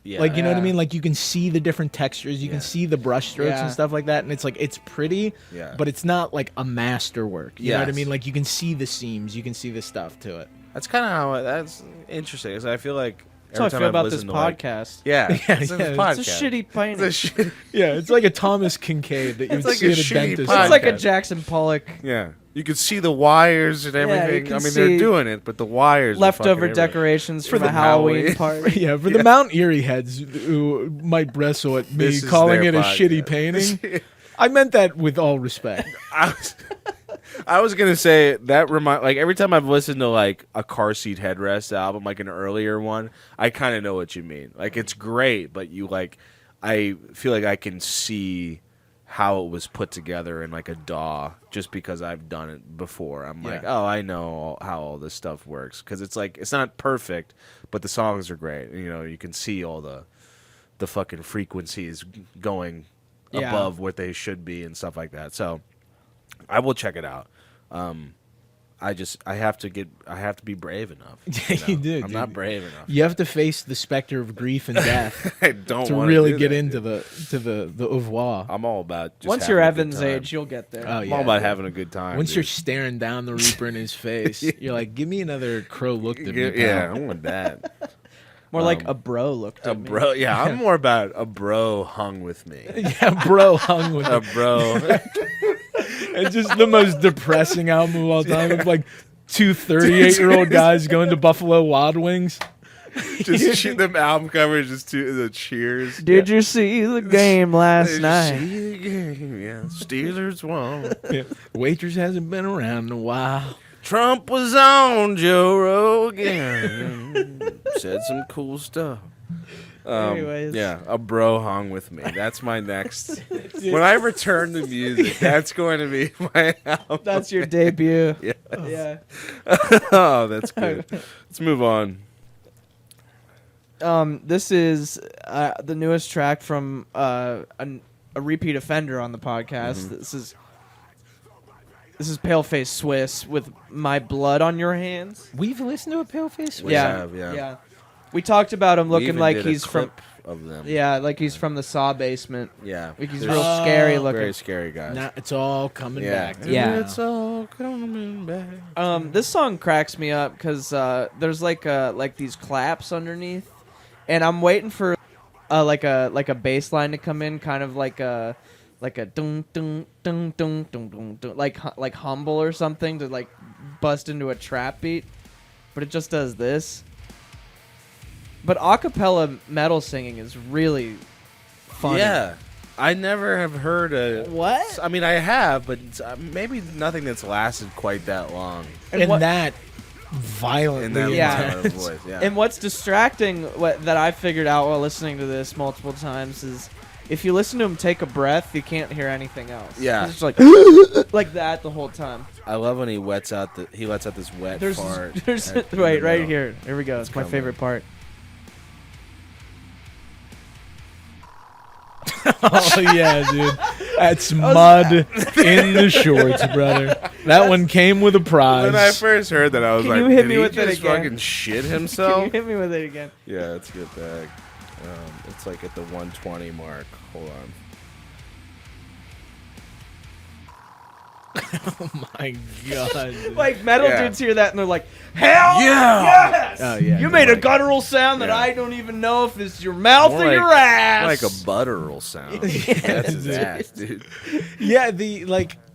Yeah. Like, you know what I mean? Like, you can see the different textures. You can see the brush strokes Yeah. and stuff like that. And it's like, it's pretty, but it's not like a masterwork. You know what I Yes. mean? Like, you can see the seams. You can see the stuff to it. That's kind of how that's interesting. Because I feel like That's how I every time feel I've about this listened to, like, podcast. yeah, it's a yeah, podcast. It's a shitty painting. It's a shit. Yeah, it's like a Thomas Kincaid that you It's would like see a at a shitty dentist. podcast. It's like a Jackson Pollock Yeah, you could see the wires and Yeah, you everything. can I mean, see they're doing it, but the wires are leftover fucking everywhere. decorations For from the a Halloween Halloween. party. Yeah, for the Mount Eerie heads who might bristle at me This is calling their it a podcast. shitty painting, I meant that with all respect. I was gonna say that like every time I've listened to like a car seat headrest album, like an earlier one, I kind of know what you mean. Like, it's great, but I feel like I can see how it was put together in like a DAW just because I've done it before. I'm like, Yeah. oh, I know how all this stuff works, because it's like it's not perfect, but the songs are great. You know, you can see all the fucking frequencies going Yeah. above what they should be and stuff like that. So I will check it out. I have to be brave enough. You do, I'm dude. not brave enough. You have to face the specter of grief and death I don't to want really do get that, into dude. the oeuvre. I'm all about just Once having you're a good Evan's time. age, you'll get there. Oh, I'm yeah. all about having a good time. Once dude. you're staring down the Reaper in his face, you're like, give me another Crow looked at me. yeah, pal." I want that. More like a bro looked A at me. bro, yeah, I'm more about a bro hung with me. Yeah, bro hung with A it. bro, It's just the most depressing album of all time. Of like two 38-year-old guys going to Buffalo Wild Wings. just shoot them album covers, just the cheers. Did you see the game last night? See the game, yeah, Steelers won. Yeah. Waitress hasn't been around in a while. Trump was on Joe Rogan. Said some cool stuff. Anyways. Yeah, a bro hung with me. That's my next. When I return to music, that's going to be my album. That's your debut. Yeah. Yeah. Oh, that's good. Let's move on. This is the newest track from a repeat offender on the podcast. Mm-hmm. This is Paleface Swiss with My Blood on Your Hands. We've listened to a Paleface. We have, yeah. We talked about him We looking even like did a he's from. clip of them. Yeah, like he's from the Saw basement. Yeah. Like he's They're real scary looking. Very scary guys. Now it's all coming back. Yeah. It's all coming back. This song cracks me up because there's like these claps underneath, and I'm waiting for like a bass line to come in, kind of like a dun dun dun dun dun dun dun, like humble or something to like bust into a trap beat, but it just does this. But acapella metal singing is really funny. Yeah. I never have heard a... What? I mean, I have, but it's, maybe nothing that's lasted quite that long. And what- that violently In that Yeah. violent voice, yeah. And what's distracting that I figured out while listening to this multiple times is if you listen to him take a breath, you can't hear anything else. Yeah. It's just like like that the whole time. I love when he lets out this wet fart. There's in the right middle. here. Here we go. It's my coming. favorite part. Oh yeah, dude. That's mud in the shorts, brother. That one came with a prize. When I first heard that, I was Can like, you hit did me he with it just again? fucking shit Can himself? you hit me with it again? Yeah, let's get back. It's like at the 120 mark. Hold on. Oh my god. dude. Like metal Yeah. dudes hear that and they're like, "Hell Yeah! yes! Oh, yeah, you they're made a like- guttural sound that Yeah. I don't even know if it's your mouth More or your ass." like a butteral sound. That's his ass, dude. Yeah,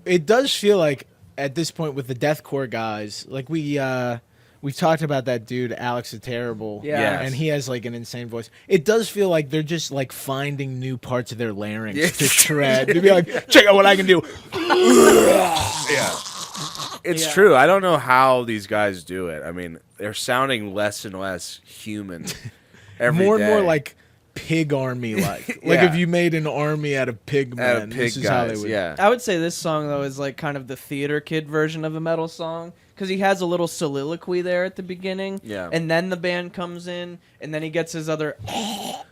it does feel like at this point with the deathcore guys, like we've talked about that dude Alex the Terrible, Yeah. Yes. and he has like an insane voice. It does feel like they're just like finding new parts of their larynx Yeah. to shred. To be like, check out what I can do. Yeah. It's Yeah. true. I don't know how these guys do it. I mean, they're sounding less and less human every More and more day. like pig army like. Like Yeah. if you made an army out of pig men, Out of pig this is how they guys. would. Yeah. I would say this song though is like kind of the theater kid version of a metal song because he has a little soliloquy there at the beginning, Yeah. and then the band comes in, and then he gets his other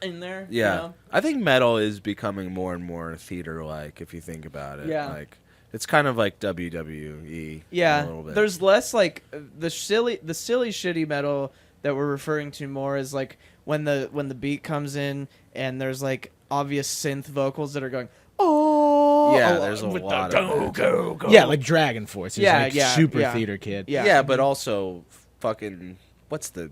in there. Yeah. you know? I think metal is becoming more and more theater-like if you think about it. Yeah. Like, it's kind of like WWE. Yeah, A little bit. there's less like the silly shitty metal that we're referring to more is like when the beat comes in and there's like obvious synth vocals that are going oh Yeah, there's a with lot the of go. Yeah, like Dragon Force. Is Yeah, like yeah, super yeah. theater kid. Yeah. Yeah, but also fucking what's the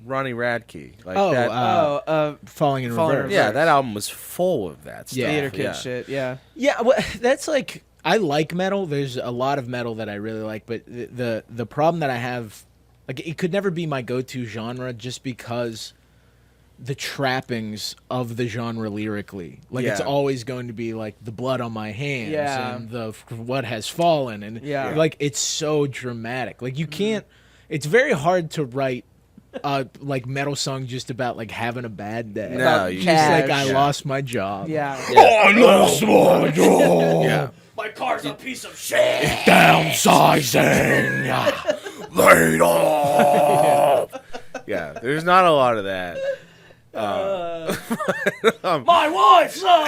Ronnie Radke? Like Oh, that. Falling in Falling in Reverse. Yeah, that album was full of that stuff. Yeah. theater kid yeah. shit. Yeah, Yeah, well, that's like I like metal. There's a lot of metal that I really like, but the problem that I have, like, it could never be my go-to genre just because the trappings of the genre lyrically, like it's Yeah. always going to be like the blood on my hands Yeah. and the what has fallen, and Yeah. like it's so dramatic. Like you can't. It's very hard to write. Like metal song just about like having a bad day. No, you just like cash. I lost my job. yeah. I lost my job. Yeah. My car's a piece of shit. Downsizing. Laid off. Yeah, there's not a lot of that. My wife's a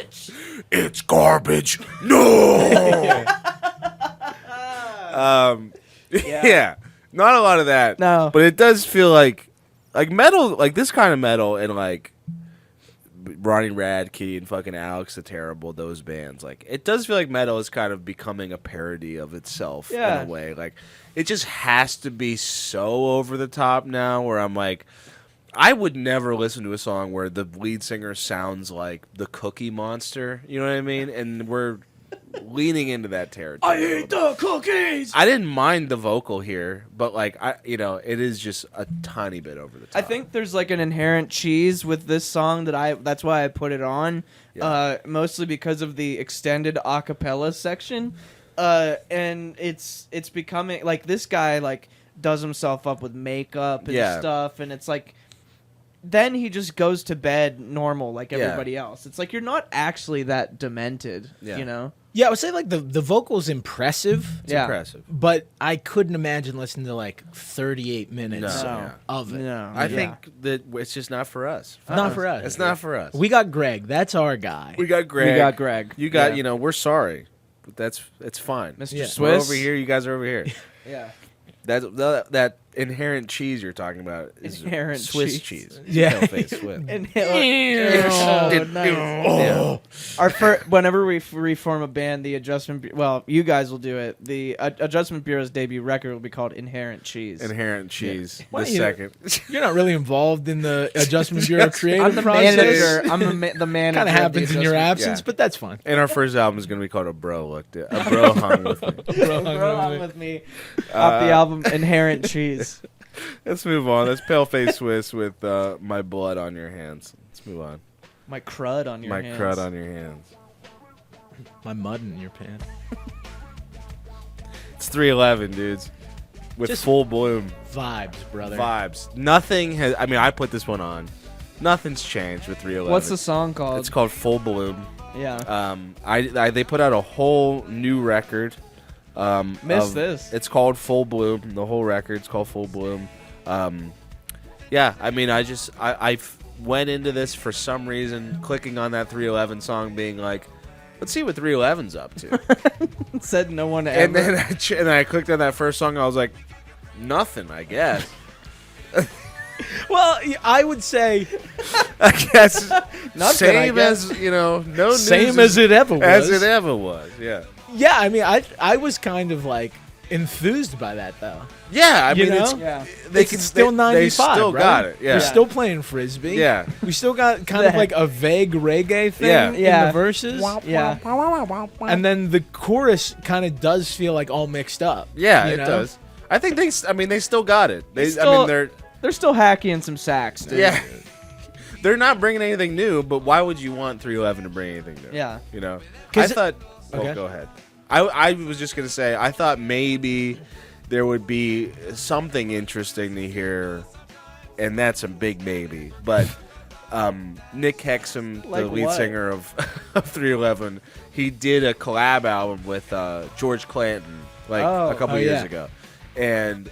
bitch. It's garbage. No. Yeah. Not a lot of that. No. But it does feel like metal, like this kind of metal, and like Ronnie Radke and fucking Alex the Terrible, those bands. Like it does feel like metal is kind of becoming a parody of itself Yeah. in a way. Like it just has to be so over the top now. Where I'm like, I would never listen to a song where the lead singer sounds like the Cookie Monster. You know what I mean? And we're leaning into that territory. I eat the cookies. I didn't mind the vocal here, but like it is just a tiny bit over the top. I think there's like an inherent cheese with this song that's why I put it on, Yeah. mostly because of the extended a cappella section, and it's becoming like this guy like does himself up with makeup and Yeah. stuff, and it's like then he just goes to bed normal like Yeah. everybody else. It's like you're not actually that demented, Yeah. you know? Yeah, I would say like the vocal's impressive. It's impressive. But I couldn't imagine listening to like 38 minutes of it. No. I think that it's just not for us. Not for us. It's not for us. We got Greg. That's our guy. We got Greg. We got Greg. You got, we're sorry. But it's fine. Mr. Yeah. Swiss. We're over here. You guys are over here. Yeah. That inherent cheese you're talking about is Inherent Swiss cheese. cheese. Yeah. Paleface Swiss. Whenever we reform a band, the adjustment. Well, you guys will do it. The Adjustment Bureau's debut record will be called Inherent Cheese. Inherent cheese. Well, The second. You're not really involved in the Adjustment Bureau creative I'm the process. manager. I'm the manager. Kind of happens in your absence, Yeah. but that's fine. And our first album is going to be called A Bro Looked At. A Bro Hung With Me. Bro, on with me. Off the album Inherent Cheese. Let's move on. That's Paleface Swiss with My Blood on Your Hands. Let's move on. My crud on your hands. My crud on your hands. My mud in your pants. It's 311, dudes. With Just full bloom. Vibes, brother. Vibes. Nothing has... I mean, I put this one on. Nothing's changed with 311. What's the song called? It's called Full Bloom. Yeah. They put out a whole new record. Missed this. It's called Full Bloom. The whole record's called Full Bloom. Yeah, I mean, I went into this for some reason, clicking on that 311 song, being like, let's see what 311's up to. Said no one ever. And then I clicked on that first song. I was like, nothing, I guess. Well, I would say I guess Nothing, same I guess. as no news same as it ever was. as it ever was. Yeah. Yeah, I mean, I was kind of like enthused by that though. Yeah, I You mean, know? it's, Yeah. they It's can still 95. They still right? got it. Yeah. We're still playing frisbee. Yeah. We still got kind of like a vague reggae thing Yeah. in Yeah. the verses. Yeah. And then the chorus kind of does feel like all mixed up. Yeah, you it know? does. I think they still got it. They're still hacky in some sax, dude. Yeah. They're not bringing anything new, but why would you want 311 to bring anything new? Yeah. You know? 'Cause I thought... Okay. Go ahead. I was just going to say, I thought maybe there would be something interesting to hear, and that's a big maybe, but Nick Hexum, Like the lead what? singer of 311, he did a collab album with George Clanton a couple years ago. And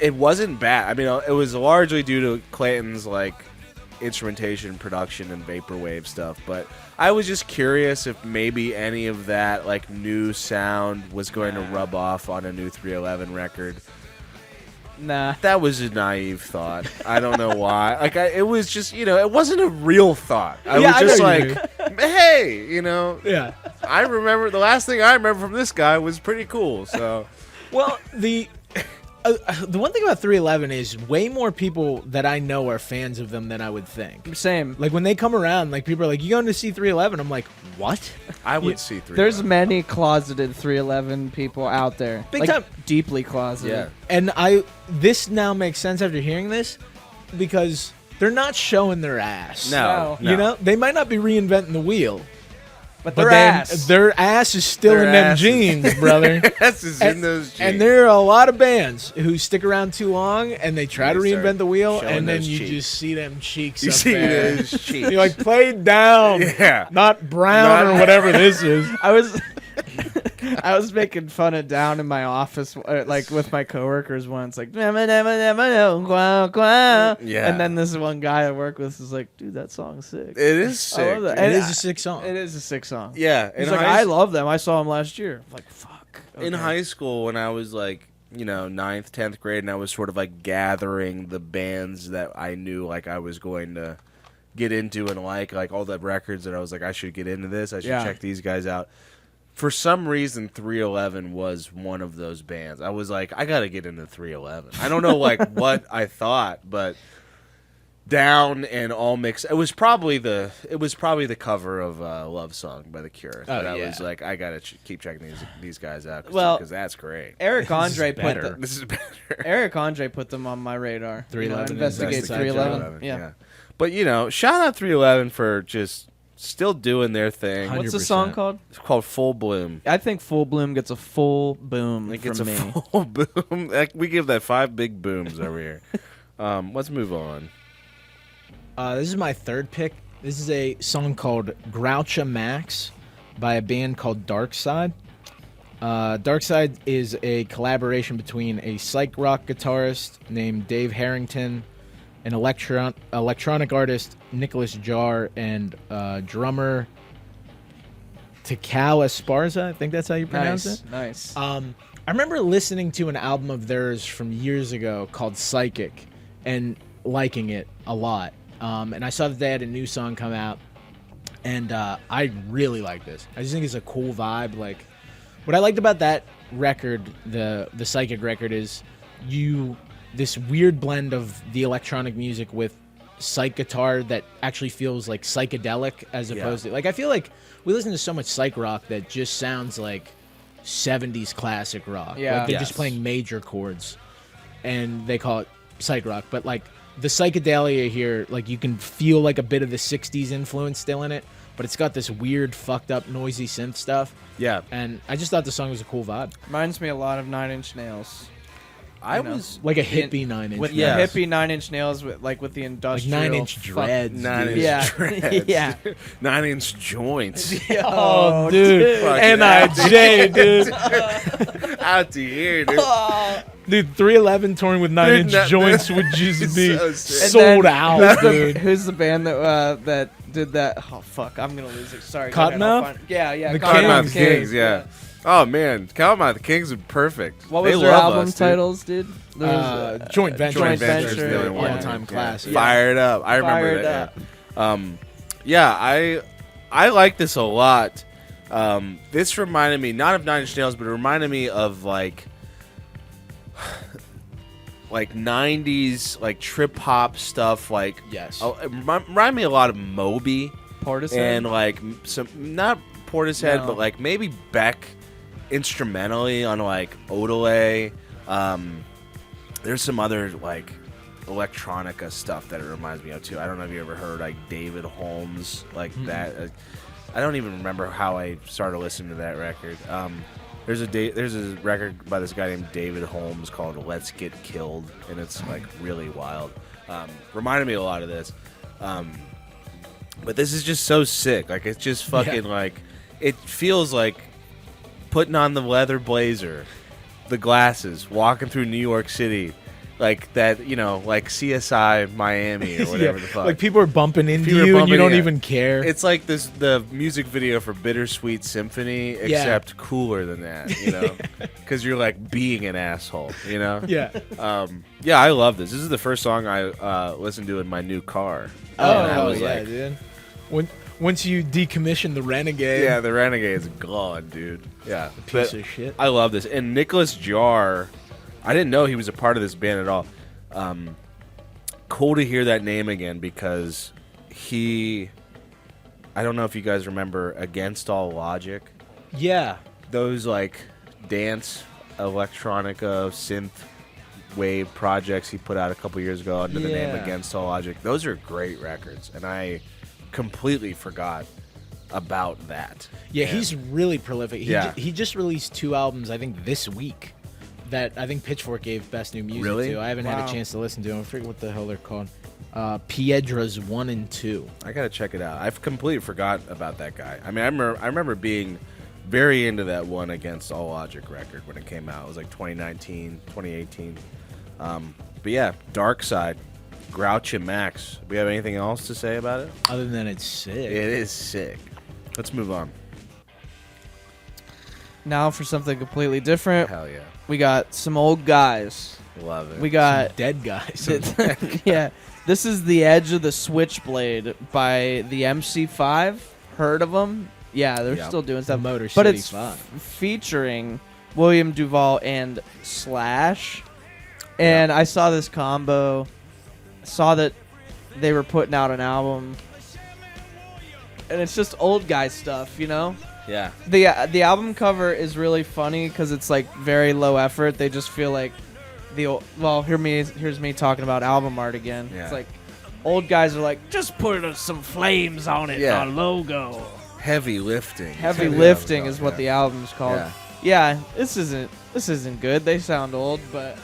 it wasn't bad. I mean, it was largely due to Clanton's instrumentation, production, and vaporwave stuff. But I was just curious if maybe any of that new sound was going to rub off on a new 311 record. Nah. That was a naive thought. I don't know why. It was just it wasn't a real thought. I was just hey, Yeah. I remember the last thing I remember from this guy was pretty cool. So. Well, the one thing about 311 is way more people that I know are fans of them than I would think. Same. Like when they come around, people are like, "You going to see 311?" I'm like, "What?" I would see 311. There's many closeted 311 people out there. Big time. Deeply closeted. Yeah. And this now makes sense after hearing this because they're not showing their ass. No. You know, they might not be reinventing the wheel, But but their then ass. their ass is still Their in them ass is- jeans, brother. This is in those jeans. And there are a lot of bands who stick around too long and they try to They start reinvent the wheel, showing and then those you cheeks. just see them cheeks. You up see there. those cheeks. You're like, play it down, Yeah. not brown Not- or whatever this is. I was making fun of down in my office, with my coworkers once, Yeah. and then this one guy I work with is like, dude, that song's sick. It is I sick. love that. It And is a sick song. It is a sick song. Yeah. He's like, I love them. I saw them last year. I'm like, fuck. In Okay. high school, when I was 9th, 10th grade, and I was sort of gathering the bands that I knew I was going to get into and like all the records that I was like, I should get into this. I should check these guys out. For some reason, 311 was one of those bands. I was like, I got to get into 311. I don't know what I thought, but Down and All Mixed. It was probably the cover of Love Song by The Cure. But I was like, I got to keep checking these guys out because that's great. Eric Andre This is better. Eric Andre put them on my radar. 311 Investigate 311. Yeah. But shout out 311 for just still doing their thing. 100%. What's the song called? It's called Full Bloom. I think Full Bloom gets a full boom It from gets a me. full boom. We give that 5 big booms over here. Let's move on. This is my third pick. This is a song called Graucha Max by a band called Darkside. Darkside is a collaboration between a psych rock guitarist named Dave Harrington, an electronic artist Nicholas Jarre, and drummer Takao Esparza. I think that's how you pronounce it. Nice. I remember listening to an album of theirs from years ago called Psychic and liking it a lot. And I saw that they had a new song come out, and I really like this. I just think it's a cool vibe. Like, what I liked about that record, the Psychic record, is this weird blend of the electronic music with psych guitar that actually feels like psychedelic as opposed to, like, I feel like we listen to so much psych rock that just sounds like 70s classic rock. Yeah. Like they're just playing major chords and they call it psych rock. But like the psychedelia here, like you can feel like a bit of the 60s influence still in it, but it's got this weird, fucked up, noisy synth stuff. Yeah. And I just thought the song was a cool vibe. Reminds me a lot of Nine Inch Nails. I was like a hippie 9 inch. With the hippie 9 Inch Nails, with the industrial. Like 9 inch dreads. 9 inch Yeah. dreads. Yeah. 9 inch joints. Oh, dude. Fucking N.I.J., dude. Out to here, dude. Dude, 311 touring with 9 inch joints would just be so sick. sold out, dude. Who's the band that did that? Oh fuck, I'm gonna lose it. Sorry. go ahead, Cottonmouth? I'll find- Yeah. The Cottonmouth Kings. Kings, yeah. Oh man, Cottonmouth Kings are perfect. What They was their love album us, dude. titles, dude? There was, Joint Venture. Joint Venture, Venture is the other one. all-time Yeah. classic. Fired up. I remember Fired that. Yeah. I like this a lot. This reminded me not of 9 Inch Nails, but it reminded me of like 90s like trip hop stuff. Like Yes. it reminded me a lot of Moby Portishead? and like some not Portishead, No. but like maybe Beck instrumentally on like Odelay. There's some other like electronica stuff that it reminds me of too. I don't know if you ever heard like David Holmes like that. I don't even remember how I started listening to that record. There's a record by this guy named David Holmes called "Let's Get Killed," and it's like really wild. Reminded me a lot of this, but this is just so sick. Like it's just fucking like it feels like putting on the leather blazer, the glasses, walking through New York City. Like that, like CSI Miami or whatever the fuck. Like people are bumping into People are you and you bumping, don't yeah. even care. It's like the music video for Bittersweet Symphony, except cooler than that, because you're like being an asshole, Yeah. Yeah, I love this. This is the first song I listened to in my new car. And I was like, dude. Once you decommission the Renegade. yeah, the Renegade's gone, dude. Yeah, Piece of shit. I love this. And Nicholas Jarre, I didn't know he was a part of this band at all. Cool to hear that name again because I don't know if you guys remember Against All Logic. Yeah. Those like dance, electronica, synth wave projects he put out a couple years ago under the name Yeah. Against All Logic. Those are great records, and I completely forgot about that. Yeah, he's really prolific. Yeah. He just released 2 albums, I think, this week that I think Pitchfork gave Best New Music Really? to. I haven't had Wow. a chance to listen to them. I forget what the hell they're called. Piedra's 1 and 2. I gotta check it out. I've completely forgot about that guy. I mean, I remember being very into that one Against All Logic record when it came out. It was like 2019, 2018. But yeah, Darkside, Graucha Max. Do we have anything else to say about it? Other than it's sick. It is sick. Let's move on. Now for something completely different. Hell yeah. We got some old guys. Love it. We got Dead guys. yeah. This is The Edge of the Switchblade by the MC5. Heard of them? Yeah, they're Yeah. still doing stuff. Motor But City it's 5. featuring William Duvall and Slash. And I saw this combo. Saw that they were putting out an album. And it's just old guy stuff, Yeah. The album cover is really funny because it's like very low effort. They just feel like here's me talking about album art again. Yeah. It's like old guys are like, just put some flames on it, Yeah. our logo. Heavy lifting. Heavy That's lifting what is what the album's called. Yeah. Yeah, this isn't good. They sound old, but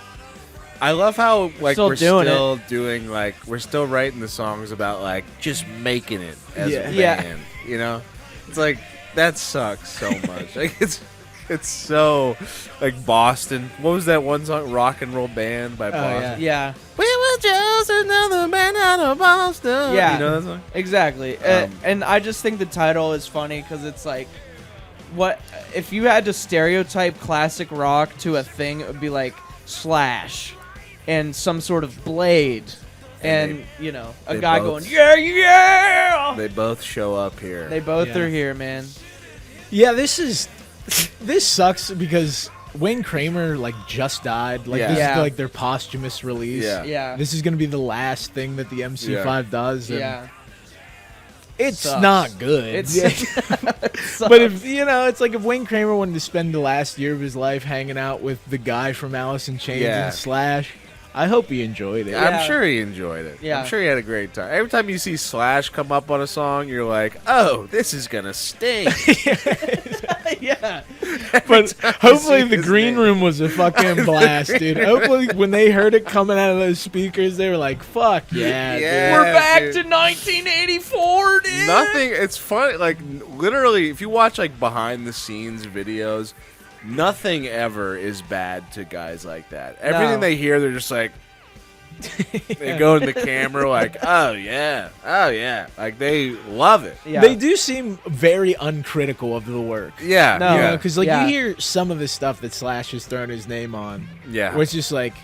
I love how like Still we're doing still doing like we're still writing the songs about like just making it as a Yeah. band. It's like That sucks so much. Like it's so like Boston. What was that one song? Rock and Roll Band by Boston. Yeah. We were just another band out of Boston. Yeah. You know that song? Exactly. And I just think the title is funny because it's like, what if you had to stereotype classic rock to a thing? It would be like Slash and some sort of Blade. And you know, a guy going, yeah. They both show up here. They both are here, man. Yeah, this sucks because Wayne Kramer like just died. Like this is like their posthumous release. Yeah. This is gonna be the last thing that the MC5 does. And it's Sucks. not good. It but if it's like if Wayne Kramer wanted to spend the last year of his life hanging out with the guy from Alice in Chains and Slash, I hope he enjoyed it. I'm sure he enjoyed it. Yeah. I'm sure he had a great time. Every time you see Slash come up on a song, you're like, oh, this is going to stink. Yeah. But hopefully the green room was a fucking blast, dude. Hopefully when they heard it coming out of those speakers, they were like, fuck yeah, dude. We're back to 1984, dude. Nothing. It's funny. Like, literally, if you watch, like, behind-the-scenes videos, nothing ever is bad to guys like that. Everything they hear, they're just like, they go in the camera like, oh yeah. Like, they love it. Yeah. They do seem very uncritical of the work. Yeah. No. Because, you hear some of the stuff that Slash has thrown his name on. Yeah. Where it's just like,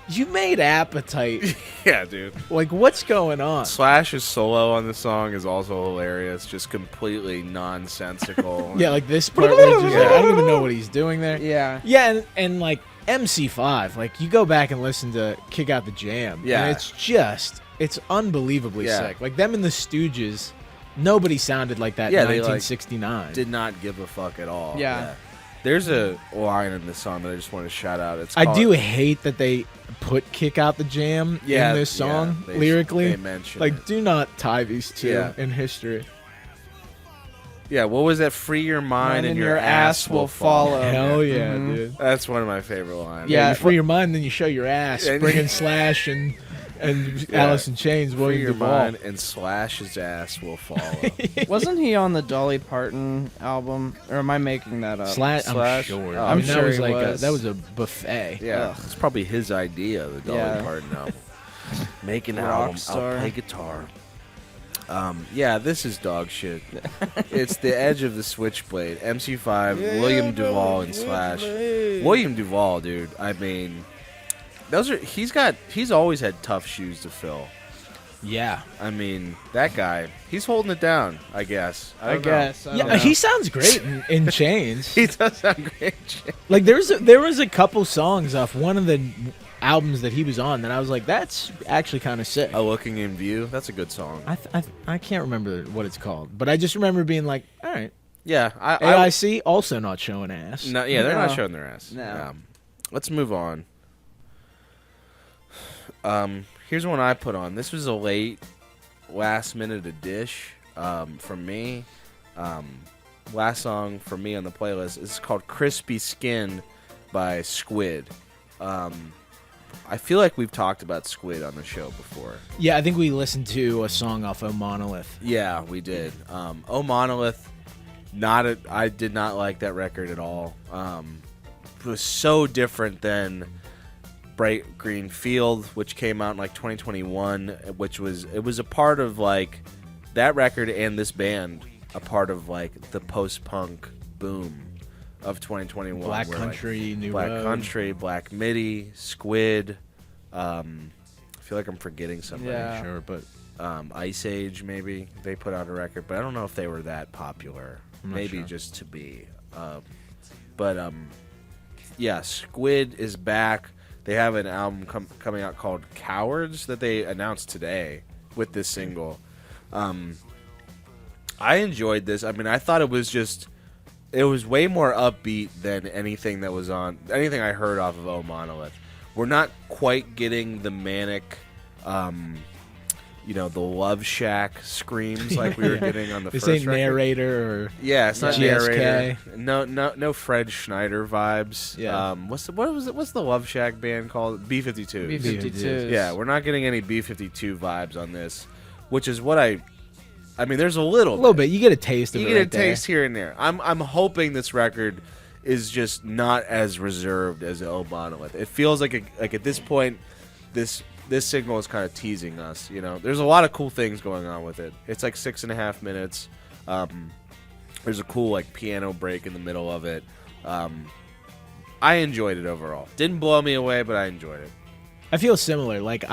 you made Appetite. Yeah, dude. Like, what's going on? Slash's solo on the song is also hilarious. Just completely nonsensical. Yeah, like this part where it's just like, I don't even know what he's doing there. Yeah. Yeah, and like MC5, like you go back and listen to Kick Out the Jam. Yeah. And it's unbelievably sick. Like them and the Stooges, nobody sounded like that in 1969. Did not give a fuck at all. Yeah. There's a line in this song that I just want to shout out. I do hate that they put Kick Out the Jam in this song lyrically. They mention like, do not tie these two in history. Yeah, what was that? Free your mind and your ass will follow. Hell yeah, dude. That's one of my favorite lines. Yeah, you free your mind, then you show your ass. Bringing Slash and Alice in Chains, William Duvall. Mind and Slash's ass will follow. Wasn't he on the Dolly Parton album? Or am I making that up? Slash? I'm sure. I'm sure that was like that was a buffet. Yeah, it's probably his idea, the Dolly Parton album. Make an album, I'll play guitar. Yeah, this is dog shit. It's the edge of the switchblade. MC5, William Duvall, and Slash. William Duvall, dude. I mean, he's always had tough shoes to fill. Yeah. I mean, that guy, he's holding it down, I guess. I guess. He sounds great in Chains. He does sound great in Chains. Like, there was a couple songs off one of the albums that he was on that I was like, that's actually kind of sick. A Looking in View. That's a good song. I can't remember what it's called, but I just remember being like, all right. Yeah. AIC also not showing ass. No, yeah, they're not showing their ass. No. Let's move on. Here's one I put on. This was a last minute dish from me. Last song for me on the playlist is called Crispy Skin by Squid. I feel like we've talked about Squid on the show before. Yeah, I think we listened to a song off O Monolith. Yeah, we did. O Monolith, I did not like that record at all. It was so different than Bright Green Field, which came out in like 2021, it was a part of like that record and this band, a part of like the post-punk boom of 2021. Black Country, New Black Road. Country, Black Midi, Squid. I feel like I'm forgetting something. Yeah. Sure, but Ice Age, maybe they put out a record, but I don't know if they were that popular. Maybe sure. just to be. Yeah, Squid is back. They have an album coming out called Cowards that they announced today with this single. I enjoyed this. I mean, I thought it was way more upbeat than anything I heard off of O Monolith. We're not quite getting the manic, the Love Shack screams like we were getting on the first record. Narrator or it's not GSK. Narrator. No Fred Schneider vibes. Yeah. What's the Love Shack band called? B-52. B-52s. Yeah, we're not getting any B-52 vibes on this, which is what I I mean, there's a little bit. You get a taste of it. You get a taste here and there. I'm hoping this record is just not as reserved as O Monolith. It feels like at this point, this single is kind of teasing us. You know, there's a lot of cool things going on with it. It's like 6.5 minutes. There's a cool like piano break in the middle of it. I enjoyed it overall. Didn't blow me away, but I enjoyed it. I feel similar. Like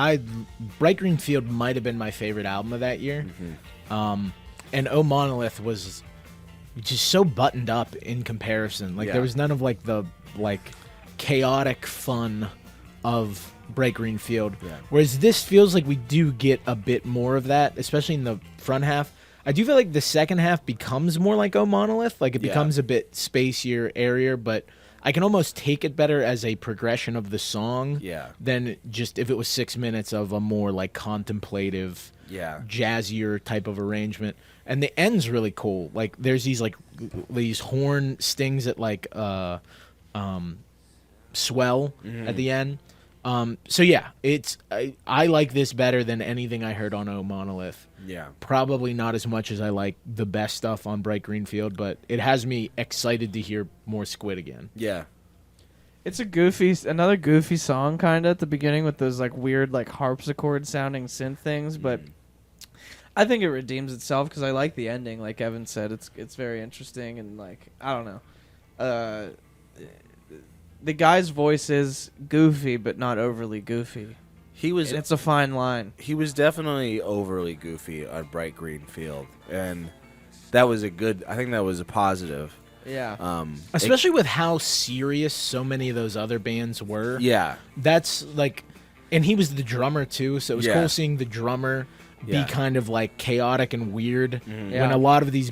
Bright Green Field might have been my favorite album of that year. And O Monolith was just so buttoned up in comparison. Like there was none of like the chaotic fun of Bright Green Field. Yeah. Whereas this feels like we do get a bit more of that, especially in the front half. I do feel like the second half becomes more like O Monolith. Like it becomes a bit spacier, airier, but I can almost take it better as a progression of the song than just if it was 6 minutes of a more like contemplative, jazzier type of arrangement. And the end's really cool. Like there's these horn stings that like swell at the end. So yeah, I like this better than anything I heard on O Monolith. Yeah. Probably not as much as I like the best stuff on Bright Green Field, but it has me excited to hear more Squid again. Yeah. It's another goofy song kind of at the beginning with those like weird like harpsichord sounding synth things, but I think it redeems itself because I like the ending. Like Evan said, it's very interesting and like I don't know. The guy's voice is goofy, but not overly goofy. It's a fine line. He was definitely overly goofy on Bright Green Field, and that was I think that was a positive. Yeah. Especially with how serious so many of those other bands were. Yeah. That's like, and he was the drummer too, so it was cool seeing the drummer be kind of like chaotic and weird when a lot of these,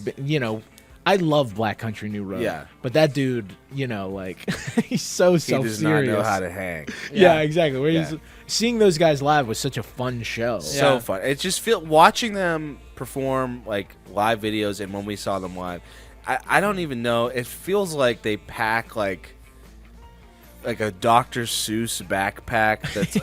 I love Black Country New Road. Yeah. But that dude, like, he's so self-serious. He does not know how to hang. Yeah, exactly. Seeing those guys live was such a fun show. So fun. It just watching them perform, like, live videos and when we saw them live, I don't even know. It feels like they pack, like a Dr. Seuss backpack that's,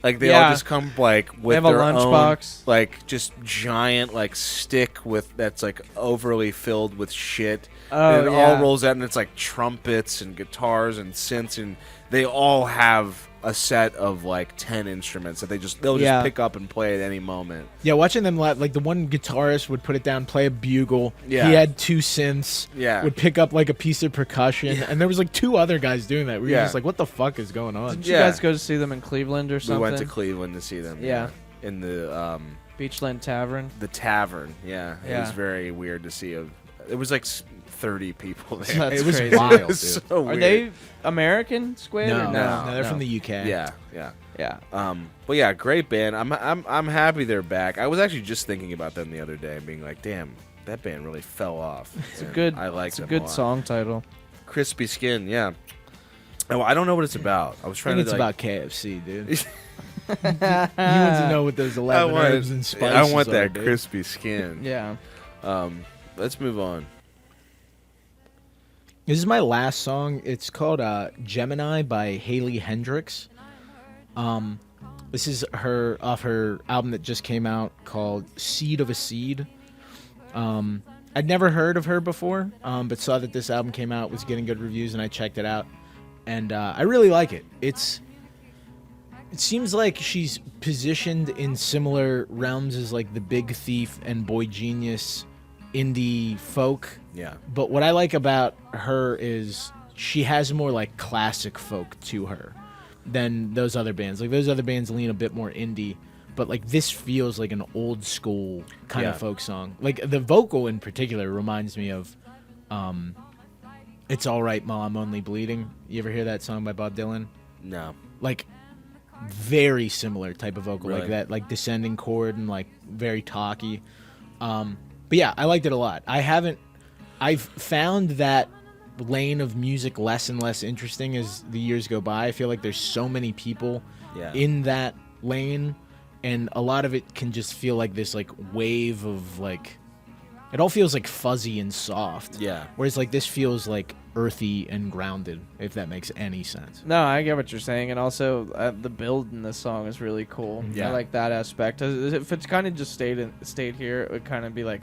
like they all just come like with their lunchbox, like just giant like stick that's like overly filled with shit. And it all rolls out and it's like trumpets and guitars and synths and they all have a set of like 10 instruments that they'll just pick up and play at any moment. Yeah, watching them live, like the one guitarist would put it down, play a bugle. Yeah. He had 2 synths. Yeah. Would pick up like a piece of percussion, and there was like 2 other guys doing that. We were just like, what the fuck is going on? Did you guys go to see them in Cleveland or something? We went to Cleveland to see them. Yeah. In the Beachland Tavern. The Tavern. Yeah. It was very weird to see. It was like 30 people there. It was wild, dude. So Are they American Squid? No, they're from the UK. Yeah. But yeah, great band. I'm happy they're back. I was actually just thinking about them the other day and being like, damn, that band really fell off. It's a good song title. Crispy Skin, yeah. Oh, I don't know what it's about. I was trying to. It's about KFC, dude. You want to know what those 11 herbs and spices I want that dude. crispy skin. Yeah. Let's move on. This is my last song. It's called Gemini by heynderickx. This is off her album that just came out called Seed of a Seed. I'd never heard of her before, but saw that this album came out, was getting good reviews, and I checked it out. And I really like it. It seems like she's positioned in similar realms as like the Big Thief and Boy Genius indie folk. Yeah. But what I like about her is she has more like classic folk to her than those other bands. Like those other bands lean a bit more indie, but like this feels like an old school kind of folk song. Like the vocal in particular reminds me of It's Alright Ma, I'm Only Bleeding. You ever hear that song by Bob Dylan? No. Like very similar type of vocal, really? Like that, like descending chord and like very talky. But yeah, I liked it a lot. I've found that lane of music less and less interesting as the years go by. I feel like there's so many people in that lane, and a lot of it can just feel like this like wave of like It all feels like fuzzy and soft. Yeah. Whereas like this feels like earthy and grounded, if that makes any sense. No, I get what you're saying, and also the build in this song is really cool. Yeah. I like that aspect. If it's kind of just stayed here, it would kind of be like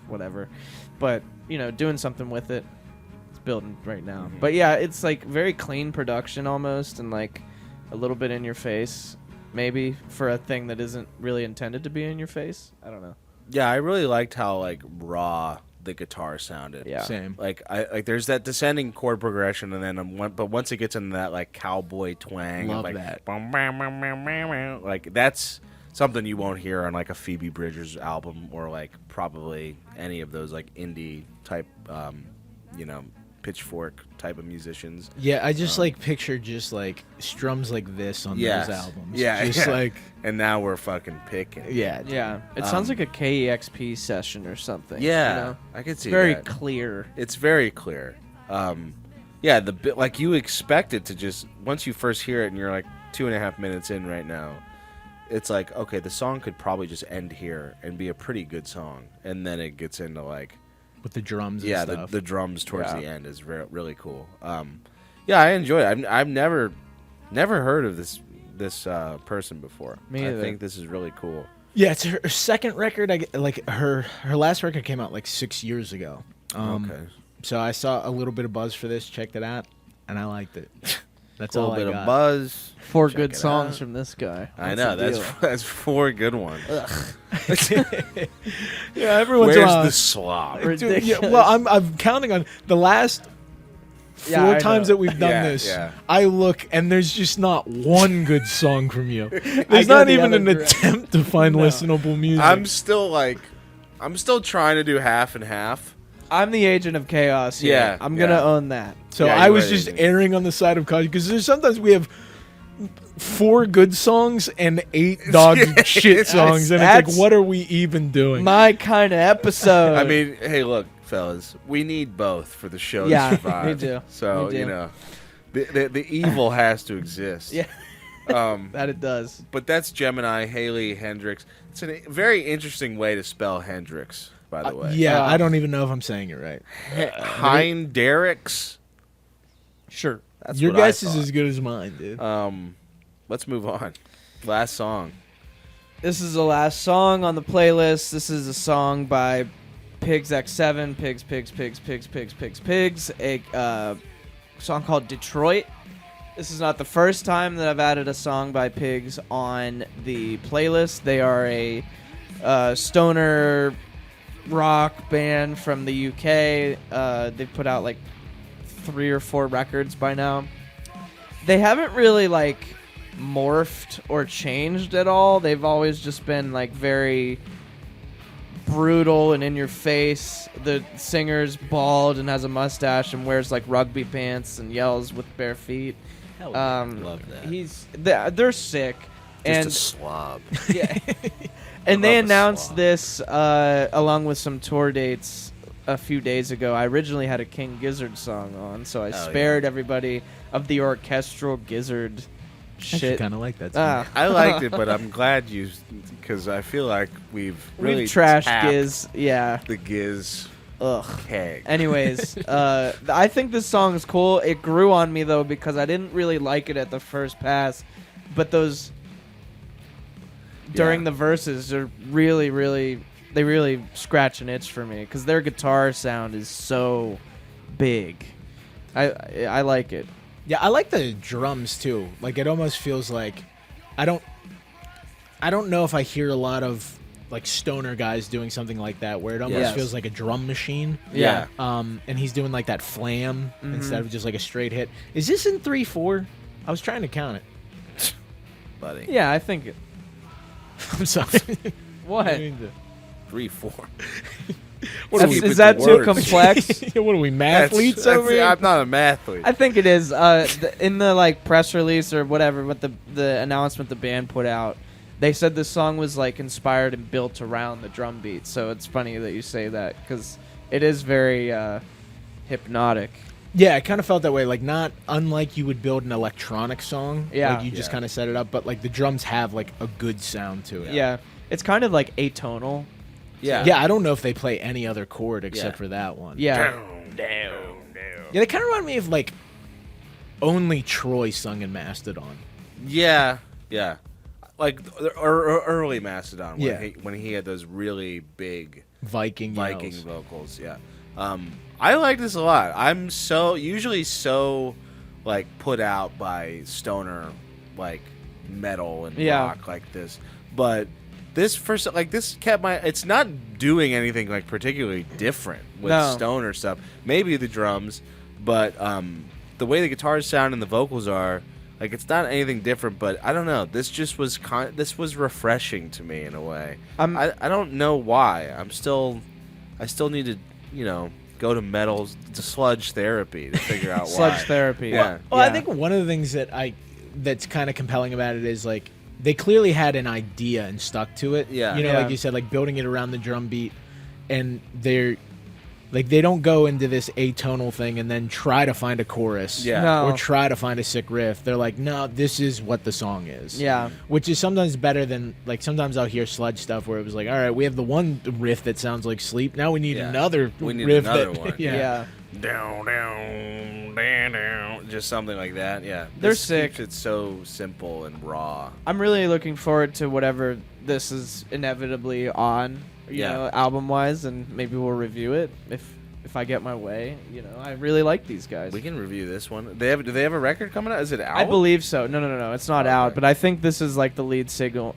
whatever. But doing something with it, it's building right now. Mm-hmm. But yeah, it's like very clean production almost, and like a little bit in your face, maybe for a thing that isn't really intended to be in your face. I don't know. Yeah, I really liked how like raw the guitar sounded. Yeah. Same. Like there's that descending chord progression, and then but once it gets into that like cowboy twang, Love like, that. Like that's something you won't hear on like a Phoebe Bridgers album or like probably any of those like indie type, Pitchfork type of musicians. Yeah, I just like picture just like strums like this on Yes. those albums. Yeah, just yeah. like And now we're fucking picking. yeah, Yeah, it sounds like a KEXP session or something. Yeah, I could see very that. clear. It's very clear. Yeah, the bit like you expect it to just once you first hear it and you're like 2.5 minutes in right now, it's like okay, the song could probably just end here and be a pretty good song, and then it gets into like with the drums. yeah, and stuff. the drums towards Yeah. the end is really cool. Yeah, I enjoy it. I've never heard of this person before. Me I either. think this is really cool. Yeah, it's her second record. Her last record came out like 6 years ago. Okay, So I saw a little bit of buzz for this, checked it out, and I liked it. That's a little all I bit got. of buzz. 4 Check good it songs out. from this guy. I What's know the deal? that's 4 good ones. Yeah, every once in a Where's while. the slop? Dude, yeah, ridiculous. well, I'm counting on the last Yeah, four I times know. that we've done Yeah, this. yeah. I look and there's just not one good song from you. I There's go not the even other an direction. attempt to find No. listenable music. I'm still trying to do half and half. I'm the agent of chaos here. Yeah, I'm gonna yeah. own that. So Yeah, I you're was right, just Amy. erring on the side of caution because there's sometimes we have 4 good songs and 8 dog shit songs, and it's that's- like, what are we even doing? My kind of episode. I mean, hey, look, fellas, we need both for the show Yeah, to survive. we do. So We do. you know, the evil has to exist. yeah, that it does. But that's Gemini, Haley, Hendrix. It's a very interesting way to spell Hendrix, by the way. Yeah, I don't even know if I'm saying it right. Heynderickx. Sure. That's Your what I guess is thought. as good as mine, dude. Let's move on. Last song. This is the last song on the playlist. This is a song by Pigs X7, Pigs, a song called Detroit. This is not the first time that I've added a song by Pigs on the playlist. They are a stoner rock band from the UK. They've put out like 3 or 4 records by now. They haven't really like morphed or changed at all. They've always just been like very brutal and in your face. The singer's bald and has a mustache and wears like rugby pants and yells with bare feet. Hell Love that. They're sick. Just And a slob. yeah. And they love a announced slob. this along with some tour dates a few days ago. I originally had a King Gizzard song on, so I Oh, spared everybody of the orchestral Gizzard shit. kind of like that song. Ah. I liked it, but I'm glad you, because I feel like we've really We've trashed tapped Giz. Yeah. the Giz Ugh. keg. Anyways, I think this song is cool. It grew on me though because I didn't really like it at the first pass, but those during Yeah. the verses are really scratch an itch for me because their guitar sound is so big. I like it. Yeah, I like the drums too. Like it almost feels like I don't know if I hear a lot of like stoner guys doing something like that where it almost Yes. feels like a drum machine. Yeah. And he's doing like that flam instead of just like a straight hit. Is this in 3/4? I was trying to count it. Buddy. Yeah, I think it. I'm sorry. What? 3, 4. What are That's- we? is that too words? complex? What are we, mathletes over here? I'm not a mathlete. I think it is. In the like press release or whatever, what the announcement the band put out, they said this song was like inspired and built around the drum beat. So it's funny that you say that because it is very hypnotic. Yeah, I kind of felt that way. Like not unlike you would build an electronic song. Yeah. Like you just Yeah. kind of set it up, but like the drums have like a good sound to it. Yeah, it's kind of like atonal Yeah. Yeah, I don't know if they play any other chord except for that one. Yeah. Down. Yeah, they kind of remind me of like only Troy sung in Mastodon. Yeah. Like early Mastodon Yeah. when he had those really big Viking yells. vocals. Yeah. I like this a lot. I'm usually so like put out by stoner like metal and rock like this, but this kept my. It's not doing anything like particularly different with stoner stuff. Maybe the drums, but the way the guitars sound and the vocals are, like, it's not anything different. But I don't know. This just was this was refreshing to me in a way. I don't know why. I still need to go to to sludge therapy to figure out why. Sludge therapy. Yeah. Well, I think one of the things that's kind of compelling about it is like they clearly had an idea and stuck to it. Yeah. Like you said, like building it around the drum beat, and they don't go into this atonal thing and then try to find a chorus. Yeah. No. Or try to find a sick riff. They're like, no, this is what the song is. Yeah. Which is sometimes better than, like, sometimes I'll hear sludge stuff where it was like, all right, we have the one riff that sounds like sleep. Now we need another riff. One. Yeah. Down, down, down, down. Just something like that. Yeah. They're This sick. keeps it so simple and raw. I'm really looking forward to whatever this is inevitably on, album-wise, and maybe we'll review it if I get my way. I really like these guys. We can review this one. Do they have a record coming out? Is it out? I believe so. No. It's not Okay. out, but I think this is like the lead single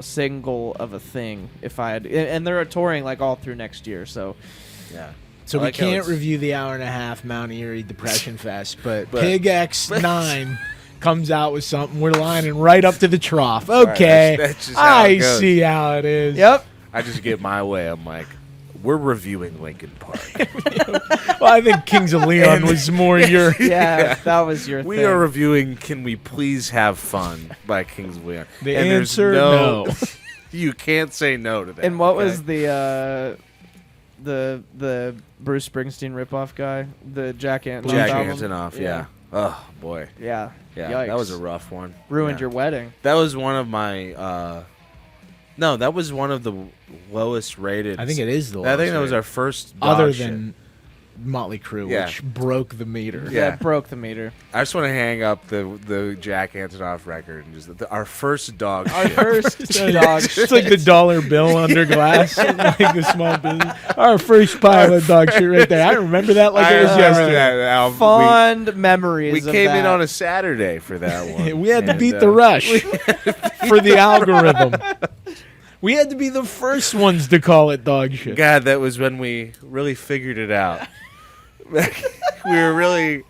of a thing. And they're touring like all through next year, so Yeah. So I we like how can't it's- review the hour-and-a-half Mount Eerie Depression Fest, but Pig X9 comes out with something. We're lining right up to the trough. Okay, that's just how it I goes. see how it is. Yep. I just get my way. I'm like, we're reviewing Linkin Park. Well, I think Kings of Leon was more your... Yeah, that was your We thing. are reviewing Can We Please Have Fun by Kings of Leon. The And there's answer, no. You can't say no to that. And what was okay? the Bruce Springsteen ripoff guy? The Jack Antonoff Jack album? Antonoff, yeah. Oh, boy. Yeah. Yeah, Yikes. that was a rough one. Ruined Yeah. your wedding. That was one of my... no, that was one of the lowest rated... I think it is the I think lowest that was rated. our first dog Other shit. than Motley Crue, Yeah. which broke the meter. Yeah. That broke the meter. I just want to hang up the Jack Antonoff record and just our first dog Our shit. first dog shit. It's like the dollar bill under glass, like the small business. Our first pile of dog shit right there. I remember that like I it was remember yesterday. that album. Fond memories. We of came that. in on a Saturday for that one. We had to And, beat the rush for the algorithm. We had to be the first ones to call it dog shit. God, that was when we really figured it out. We were really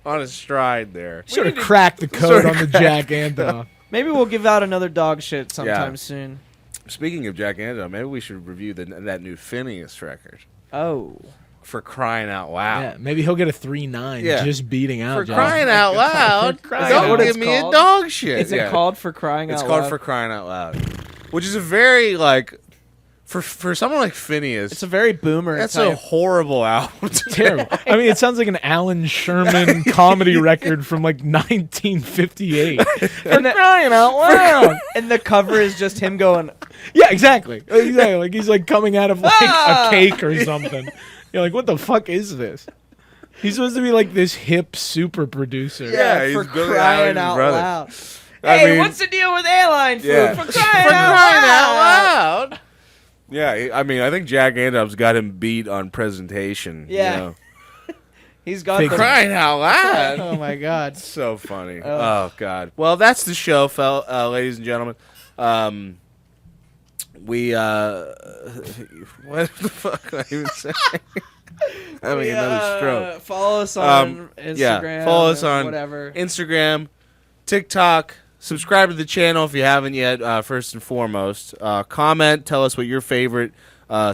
on a stride there. Sort of cracked the code on the Jack Antonoff. Maybe we'll give out another dog shit sometime Yeah. soon. Speaking of Jack Antonoff, maybe we should review that new Phineas record. Oh. For crying out loud. Yeah, maybe he'll get a 3.9 Yeah. just beating out For Jack. crying out loud, For crying don't out give loud. me a Called? dog shit. Is it called For Crying It's Out called Loud? For Crying Out Loud, which is a very like for someone like Phineas. It's a very boomer That's type. a horrible album. Terrible. I mean, it sounds like an Alan Sherman comedy record from like 1958. And crying out loud. And the cover is just him going, Yeah, exactly. Like he's like coming out of like a cake or something. You're like, what the fuck is this? He's supposed to be like this hip super producer. Yeah, he's for Billy crying Eilish's out brother. loud. I Hey, mean- what's the deal with airline food? Yeah. For crying out loud. Yeah, I mean, I think Jack Antonoff's got him beat on presentation. Yeah. You know? He's got Fake the... Crying out loud. Oh, my God. So funny. Oh. Oh God. Well, that's the show, ladies and gentlemen. We what the fuck am I even saying? Having another stroke. Follow us on Instagram. Yeah, follow us on whatever. Instagram, TikTok. Subscribe to the channel if you haven't yet. First and foremost, comment. Tell us what your favorite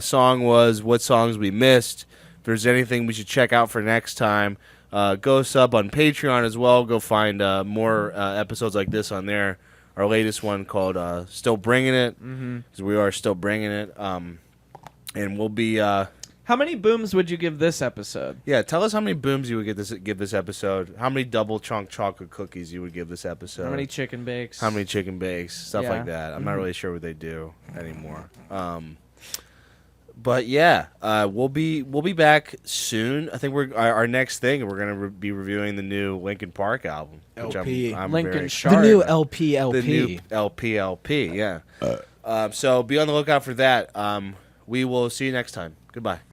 song was. What songs we missed. If there's anything we should check out for next time. Go sub on Patreon as well. Go find more episodes like this on there. Our latest one called "Still Bringing It," because we are still bringing it. And we'll be. How many booms would you give this episode? Yeah, tell us how many booms you would give this episode. How many double chunk chocolate cookies you would give this episode. How many chicken bakes? How many chicken bakes, stuff Yeah. like that. I'm not really sure what they do anymore. But yeah, we'll be back soon. I think our next thing we're gonna be reviewing the new Linkin Park album, which LP. I'm Linkin very Sharp. The new LP. the new LP. Yeah. So be on the lookout for that. We will see you next time. Goodbye.